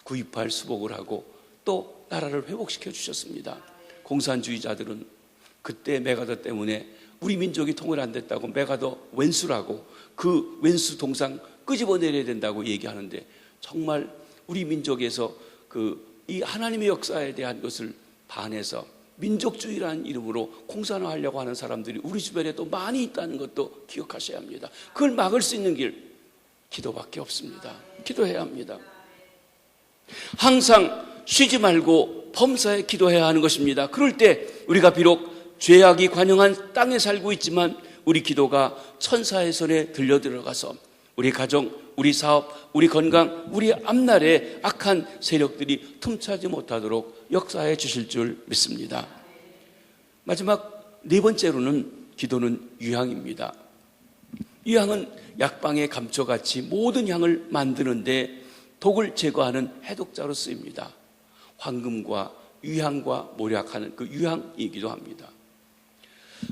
A: 구입할 수복을 하고 또 나라를 회복시켜 주셨습니다. 공산주의자들은 그때 메가더 때문에 우리 민족이 통일 안 됐다고 메가더 왼수라고 그 왼수 동상 끄집어내려야 된다고 얘기하는데 정말 우리 민족에서 이 하나님의 역사에 대한 것을 반해서 민족주의라는 이름으로 공산화하려고 하는 사람들이 우리 주변에 또 많이 있다는 것도 기억하셔야 합니다. 그걸 막을 수 있는 길, 기도밖에 없습니다. 기도해야 합니다. 항상 쉬지 말고 범사에 기도해야 하는 것입니다. 그럴 때 우리가 비록 죄악이 관영한 땅에 살고 있지만 우리 기도가 천사의 손에 들려 들어가서 우리 가정, 우리 사업, 우리 건강, 우리 앞날에 악한 세력들이 틈차지 못하도록 역사해 주실 줄 믿습니다. 마지막 네 번째로는 기도는 유향입니다. 유향은 약방의 감초같이 모든 향을 만드는데 독을 제거하는 해독자로 쓰입니다. 황금과 유향과 모략하는 그 유향이기도 합니다.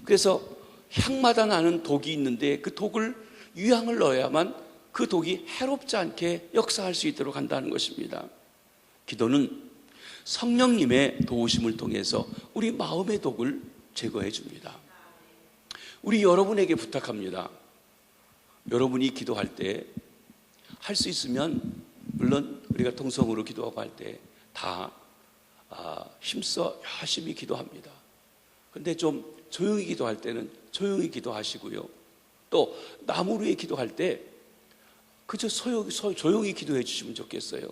A: 그래서 향마다 나는 독이 있는데 그 독을 유향을 넣어야만 그 독이 해롭지 않게 역사할 수 있도록 한다는 것입니다. 기도는 성령님의 도우심을 통해서 우리 마음의 독을 제거해 줍니다. 우리 여러분에게 부탁합니다. 여러분이 기도할 때 할 수 있으면 물론 우리가 통성으로 기도하고 할 때 다 힘써 열심히 기도합니다. 근데 좀 조용히 기도할 때는 조용히 기도하시고요. 또 나무 위에 기도할 때 그저 조용히 기도해 주시면 좋겠어요.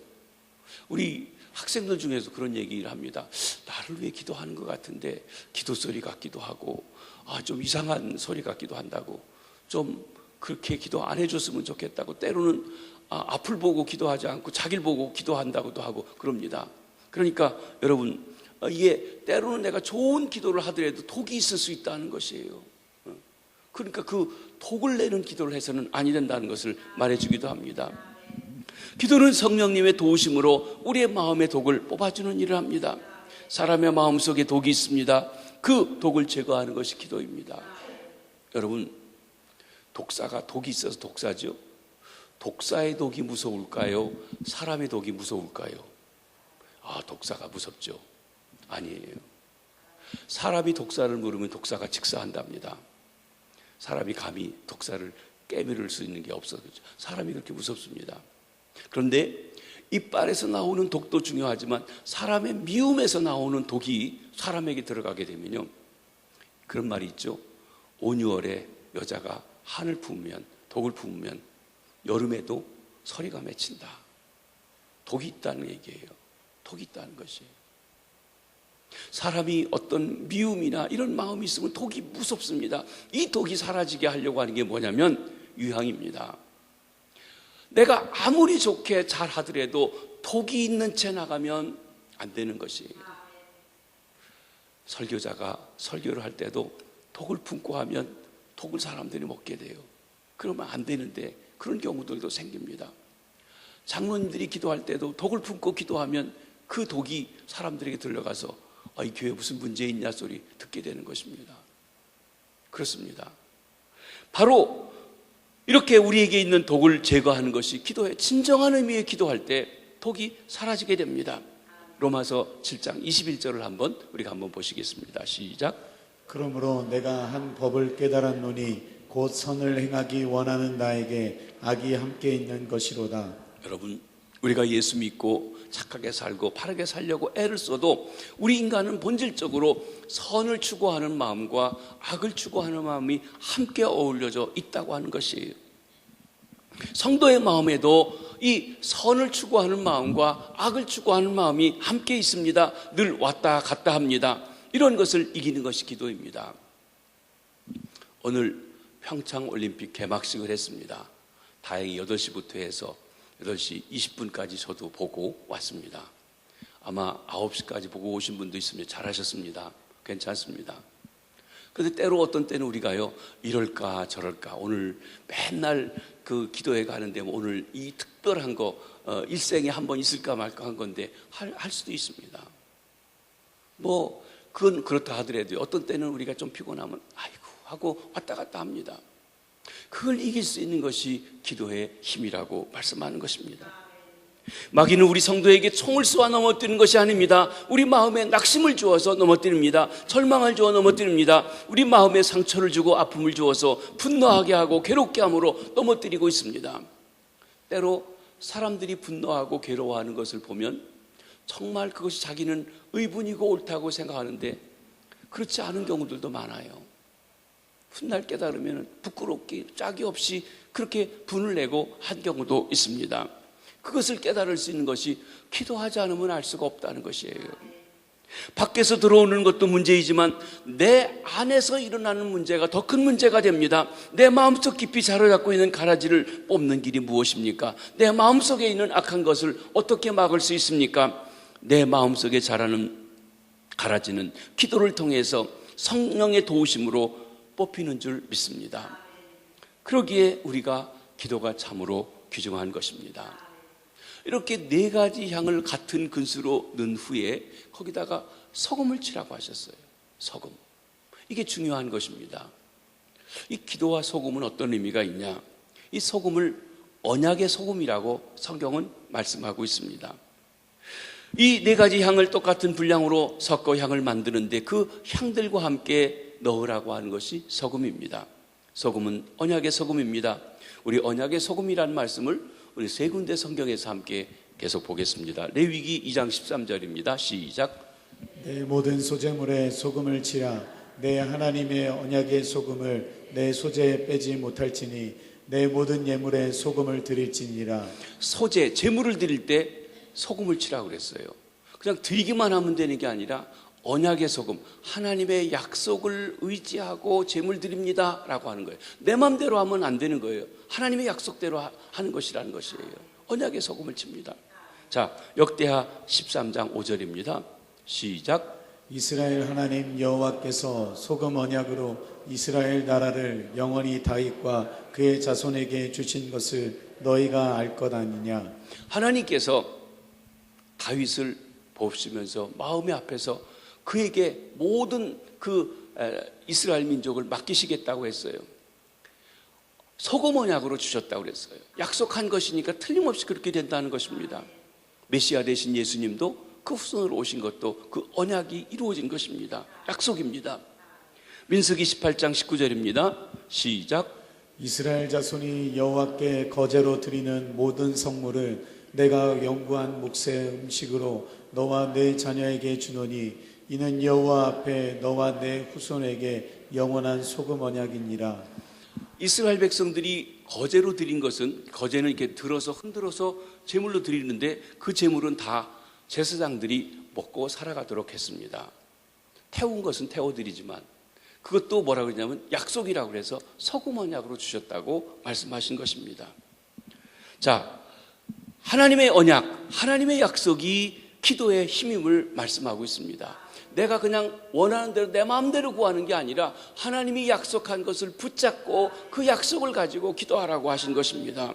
A: 우리 학생들 중에서 그런 얘기를 합니다. 나를 위해 기도하는 것 같은데 기도 소리 같기도 하고 좀 이상한 소리 같기도 한다고, 좀 그렇게 기도 안 해줬으면 좋겠다고, 때로는 앞을 보고 기도하지 않고 자기를 보고 기도한다고도 하고 그럽니다. 그러니까 여러분, 이게 때로는 내가 좋은 기도를 하더라도 독이 있을 수 있다는 것이에요. 그러니까 그 독을 내는 기도를 해서는 아니 된다는 것을 말해주기도 합니다. 기도는 성령님의 도우심으로 우리의 마음의 독을 뽑아주는 일을 합니다. 사람의 마음속에 독이 있습니다. 그 독을 제거하는 것이 기도입니다. 여러분, 독사가 독이 있어서 독사죠. 독사의 독이 무서울까요? 사람의 독이 무서울까요? 독사가 무섭죠. 아니에요. 사람이 독사를 물으면 독사가 직사한답니다. 사람이 감히 독사를 깨밀을 수 있는 게 없어서 사람이 그렇게 무섭습니다. 그런데 이빨에서 나오는 독도 중요하지만 사람의 미움에서 나오는 독이 사람에게 들어가게 되면요, 그런 말이 있죠. 5, 6월에 여자가 한을 품으면, 독을 품으면 여름에도 서리가 맺힌다. 독이 있다는 얘기예요. 독이 있다는 것이에요. 사람이 어떤 미움이나 이런 마음이 있으면 독이 무섭습니다. 이 독이 사라지게 하려고 하는 게 뭐냐면 유향입니다. 내가 아무리 좋게 잘 하더라도 독이 있는 채 나가면 안 되는 것이에요. 설교자가 설교를 할 때도 독을 품고 하면 독을 사람들이 먹게 돼요. 그러면 안 되는데 그런 경우들도 생깁니다. 장로님들이 기도할 때도 독을 품고 기도하면 그 독이 사람들에게 들려가서 이 교회 무슨 문제 있냐 소리 듣게 되는 것입니다. 그렇습니다. 바로 이렇게 우리에게 있는 독을 제거하는 것이 기도의 진정한 의미의 기도할 때 독이 사라지게 됩니다. 로마서 7장 21절을 우리가 한번 보시겠습니다. 시작.
B: 그러므로 내가 한 법을 깨달았노니 곧 선을 행하기 원하는 나에게 악이 함께 있는 것이로다.
A: 여러분, 우리가 예수 믿고 착하게 살고 바르게 살려고 애를 써도 우리 인간은 본질적으로 선을 추구하는 마음과 악을 추구하는 마음이 함께 어울려져 있다고 하는 것이에요. 성도의 마음에도 이 선을 추구하는 마음과 악을 추구하는 마음이 함께 있습니다. 늘 왔다 갔다 합니다. 이런 것을 이기는 것이 기도입니다. 오늘 평창올림픽 개막식을 했습니다. 다행히 8시부터 해서 8시 20분까지 저도 보고 왔습니다. 아마 9시까지 보고 오신 분도 있으면 잘하셨습니다. 괜찮습니다. 그런데 때로 어떤 때는 우리가요, 이럴까 저럴까, 오늘 맨날 그 기도회 가는데 오늘 이 특별한 거 일생에 한 번 있을까 말까 한 건데 할 수도 있습니다. 그건 그렇다 하더라도 어떤 때는 우리가 좀 피곤하면 아이고 하고 왔다 갔다 합니다. 그걸 이길 수 있는 것이 기도의 힘이라고 말씀하는 것입니다. 마귀는 우리 성도에게 총을 쏘아 넘어뜨리는 것이 아닙니다. 우리 마음에 낙심을 주어서 넘어뜨립니다. 절망을 주어 넘어뜨립니다. 우리 마음에 상처를 주고 아픔을 주어서 분노하게 하고 괴롭게 함으로 넘어뜨리고 있습니다. 때로 사람들이 분노하고 괴로워하는 것을 보면 정말 그것이 자기는 의분이고 옳다고 생각하는데 그렇지 않은 경우들도 많아요. 훗날 깨달으면 부끄럽게 짝이 없이 그렇게 분을 내고 한 경우도 있습니다. 그것을 깨달을 수 있는 것이 기도하지 않으면 알 수가 없다는 것이에요. 밖에서 들어오는 것도 문제이지만 내 안에서 일어나는 문제가 더 큰 문제가 됩니다. 내 마음속 깊이 자리잡고 있는 가라지를 뽑는 길이 무엇입니까? 내 마음속에 있는 악한 것을 어떻게 막을 수 있습니까? 내 마음속에 자라는 가라지는 기도를 통해서 성령의 도우심으로 뽑히는 줄 믿습니다. 그러기에 우리가 기도가 참으로 귀중한 것입니다. 이렇게 4가지 향을 같은 근수로 넣은 후에 거기다가 소금을 치라고 하셨어요. 소금. 이게 중요한 것입니다. 이 기도와 소금은 어떤 의미가 있냐? 이 소금을 언약의 소금이라고 성경은 말씀하고 있습니다. 이 4가지 향을 똑같은 분량으로 섞어 향을 만드는데 그 향들과 함께 넣으라고 하는 것이 소금입니다. 소금은 언약의 소금입니다. 우리 언약의 소금이라는 말씀을 우리 3군데 성경에서 함께 계속 보겠습니다. 레위기 2장 13절입니다. 시작.
B: 내 모든 소재물에 소금을 치라. 내 하나님의 언약의 소금을 내 소재에 빼지 못할지니 내 모든 예물에 소금을 드릴지니라.
A: 소재, 제물을 드릴 때 소금을 치라고 그랬어요. 그냥 드리기만 하면 되는 게 아니라 언약의 소금, 하나님의 약속을 의지하고 제물 드립니다 라고 하는 거예요. 내 마음대로 하면 안 되는 거예요. 하나님의 약속대로 하는 것이라는 것이에요. 언약의 소금을 칩니다. 자, 역대하 13장 5절입니다. 시작.
B: 이스라엘 하나님 여호와께서 소금 언약으로 이스라엘 나라를 영원히 다윗과 그의 자손에게 주신 것을 너희가 알 것 아니냐.
A: 하나님께서 다윗을 보시면서 마음의 앞에서 그에게 모든 이스라엘 민족을 맡기시겠다고 했어요. 소금 언약으로 주셨다고 그랬어요. 약속한 것이니까 틀림없이 그렇게 된다는 것입니다. 메시아 되신 예수님도 그 후손으로 오신 것도 그 언약이 이루어진 것입니다. 약속입니다. 민수기 18장 19절입니다. 시작.
B: 이스라엘 자손이 여호와께 거제로 드리는 모든 성물을 내가 영구한 몫의 음식으로 너와 내 자녀에게 주노니 이는 여호와 앞에 너와 내 후손에게 영원한 소금 언약이니라.
A: 이스라엘 백성들이 거제로 드린 것은, 거제는 이렇게 들어서 흔들어서 제물로 드리는데 그 제물은 다 제사장들이 먹고 살아가도록 했습니다. 태운 것은 태워드리지만 그것도 뭐라고 그러냐면 약속이라고 해서 소금 언약으로 주셨다고 말씀하신 것입니다. 자, 하나님의 언약, 하나님의 약속이 기도의 힘임을 말씀하고 있습니다. 내가 그냥 원하는 대로 내 마음대로 구하는 게 아니라 하나님이 약속한 것을 붙잡고 그 약속을 가지고 기도하라고 하신 것입니다.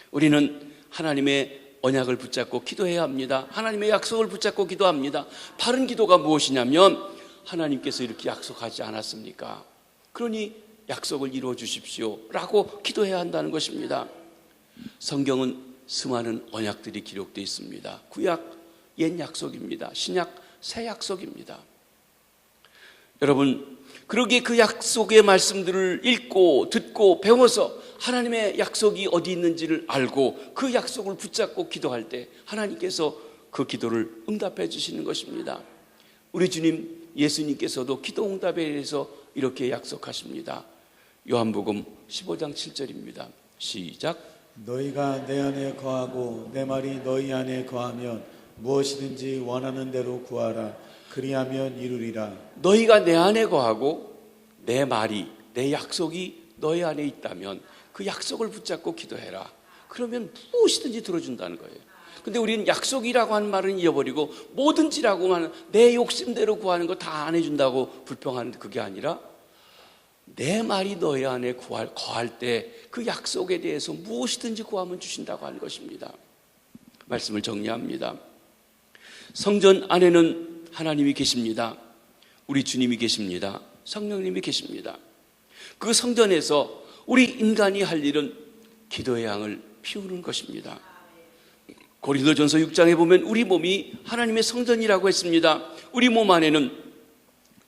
A: 우리는 하나님의 언약을 붙잡고 기도해야 합니다. 하나님의 약속을 붙잡고 기도합니다. 바른 기도가 무엇이냐면 하나님께서 이렇게 약속하지 않았습니까? 그러니 약속을 이루어 주십시오 라고 기도해야 한다는 것입니다. 성경은 수많은 언약들이 기록되어 있습니다. 구약 옛 약속입니다. 신약 새 약속입니다. 여러분, 그러기에 그 약속의 말씀들을 읽고 듣고 배워서 하나님의 약속이 어디 있는지를 알고 그 약속을 붙잡고 기도할 때 하나님께서 그 기도를 응답해 주시는 것입니다. 우리 주님 예수님께서도 기도 응답에 대해서 이렇게 약속하십니다. 요한복음 15장 7절입니다. 시작.
B: 너희가 내 안에 거하고 내 말이 너희 안에 거하면 무엇이든지 원하는 대로 구하라. 그리하면 이루리라. 너희가
A: 내 안에 거하고 내 말이, 내 약속이 너희 안에 있다면 그 약속을 붙잡고 기도해라. 그러면 무엇이든지 들어준다는 거예요. 근데 우리는 약속이라고 하는 말은 잊어버리고 뭐든지라고 하는 내 욕심대로 구하는 거 다 안 해준다고 불평하는데 그게 아니라 내 말이 너희 안에 거할 때 그 약속에 대해서 무엇이든지 구하면 주신다고 하는 것입니다. 말씀을 정리합니다. 성전 안에는 하나님이 계십니다. 우리 주님이 계십니다. 성령님이 계십니다. 그 성전에서 우리 인간이 할 일은 기도의 양을 피우는 것입니다. 고린도전서 6장에 보면 우리 몸이 하나님의 성전이라고 했습니다. 우리 몸 안에는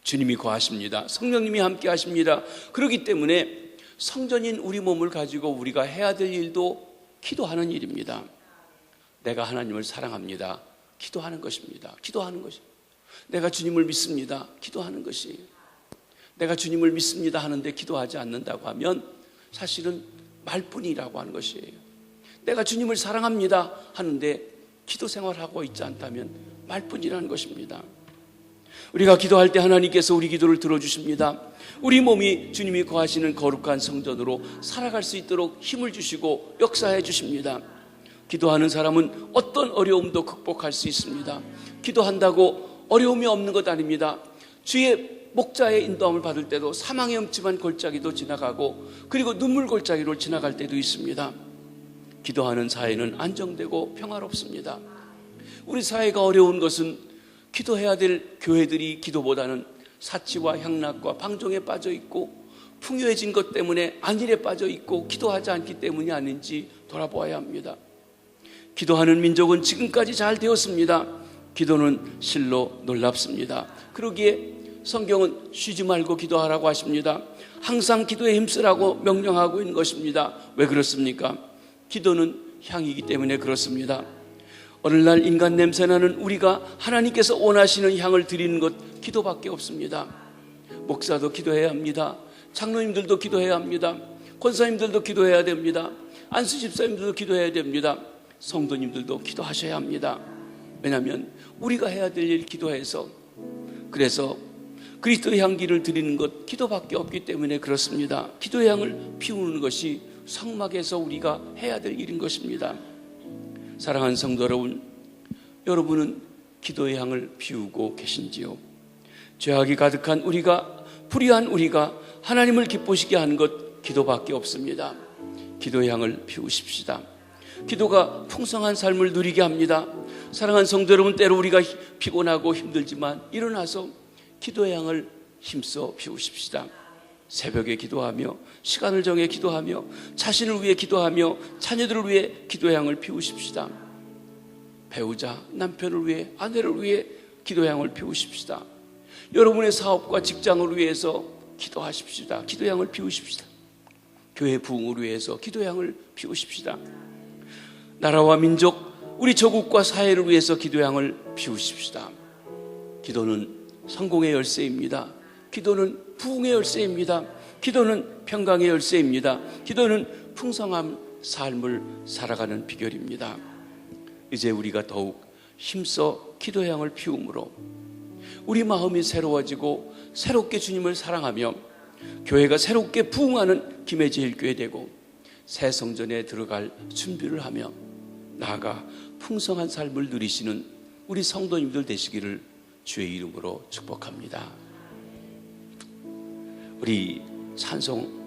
A: 주님이 거하십니다. 성령님이 함께 하십니다. 그렇기 때문에 성전인 우리 몸을 가지고 우리가 해야 될 일도 기도하는 일입니다. 내가 하나님을 사랑합니다. 기도하는 것입니다. 기도하는 것입니다. 내가 주님을 믿습니다. 기도하는 것이에요. 내가 주님을 믿습니다 하는데 기도하지 않는다고 하면 사실은 말뿐이라고 하는 것이에요. 내가 주님을 사랑합니다 하는데 기도 생활하고 있지 않다면 말뿐이라는 것입니다. 우리가 기도할 때 하나님께서 우리 기도를 들어주십니다. 우리 몸이 주님이 거하시는 거룩한 성전으로 살아갈 수 있도록 힘을 주시고 역사해 주십니다. 기도하는 사람은 어떤 어려움도 극복할 수 있습니다. 기도한다고 어려움이 없는 것 아닙니다. 주의 목자의 인도함을 받을 때도 사망의 음침한 골짜기도 지나가고 그리고 눈물 골짜기로 지나갈 때도 있습니다. 기도하는 사회는 안정되고 평화롭습니다. 우리 사회가 어려운 것은 기도해야 될 교회들이 기도보다는 사치와 향락과 방종에 빠져 있고 풍요해진 것 때문에 안일에 빠져 있고 기도하지 않기 때문이 아닌지 돌아보아야 합니다. 기도하는 민족은 지금까지 잘 되었습니다. 기도는 실로 놀랍습니다. 그러기에 성경은 쉬지 말고 기도하라고 하십니다. 항상 기도에 힘쓰라고 명령하고 있는 것입니다. 왜 그렇습니까? 기도는 향이기 때문에 그렇습니다. 오늘날 인간 냄새나는 우리가 하나님께서 원하시는 향을 드리는 것 기도밖에 없습니다. 목사도 기도해야 합니다. 장로님들도 기도해야 합니다. 권사님들도 기도해야 됩니다. 안수 집사님들도 기도해야 됩니다. 성도님들도 기도하셔야 합니다. 왜냐하면 우리가 해야 될 일 기도해서, 그래서 그리스도의 향기를 드리는 것 기도밖에 없기 때문에 그렇습니다. 기도의 향을 피우는 것이 성막에서 우리가 해야 될 일인 것입니다. 사랑하는 성도 여러분, 여러분은 기도의 향을 피우고 계신지요? 죄악이 가득한 우리가, 불의한 우리가 하나님을 기쁘시게 하는 것 기도밖에 없습니다. 기도의 향을 피우십시다. 기도가 풍성한 삶을 누리게 합니다. 사랑하는 성도 여러분, 때로 우리가 피곤하고 힘들지만 일어나서 기도의 향을 힘써 피우십시다. 새벽에 기도하며 시간을 정해 기도하며 자신을 위해 기도하며 자녀들을 위해 기도의 향을 피우십시다. 배우자, 남편을 위해, 아내를 위해 기도의 향을 피우십시다. 여러분의 사업과 직장을 위해서 기도하십시다. 기도의 향을 피우십시다. 교회 부흥을 위해서 기도의 향을 피우십시다. 나라와 민족, 우리 조국과 사회를 위해서 기도의 향을 피우십시다. 기도는 성공의 열쇠입니다. 기도는 부흥의 열쇠입니다. 기도는 평강의 열쇠입니다. 기도는 풍성한 삶을 살아가는 비결입니다. 이제 우리가 더욱 힘써 기도의 향을 피움으로 우리 마음이 새로워지고 새롭게 주님을 사랑하며 교회가 새롭게 부흥하는 김해제일교회 되고 새 성전에 들어갈 준비를 하며 나아가 풍성한 삶을 누리시는 우리 성도님들 되시기를 주의 이름으로 축복합니다. 우리 찬송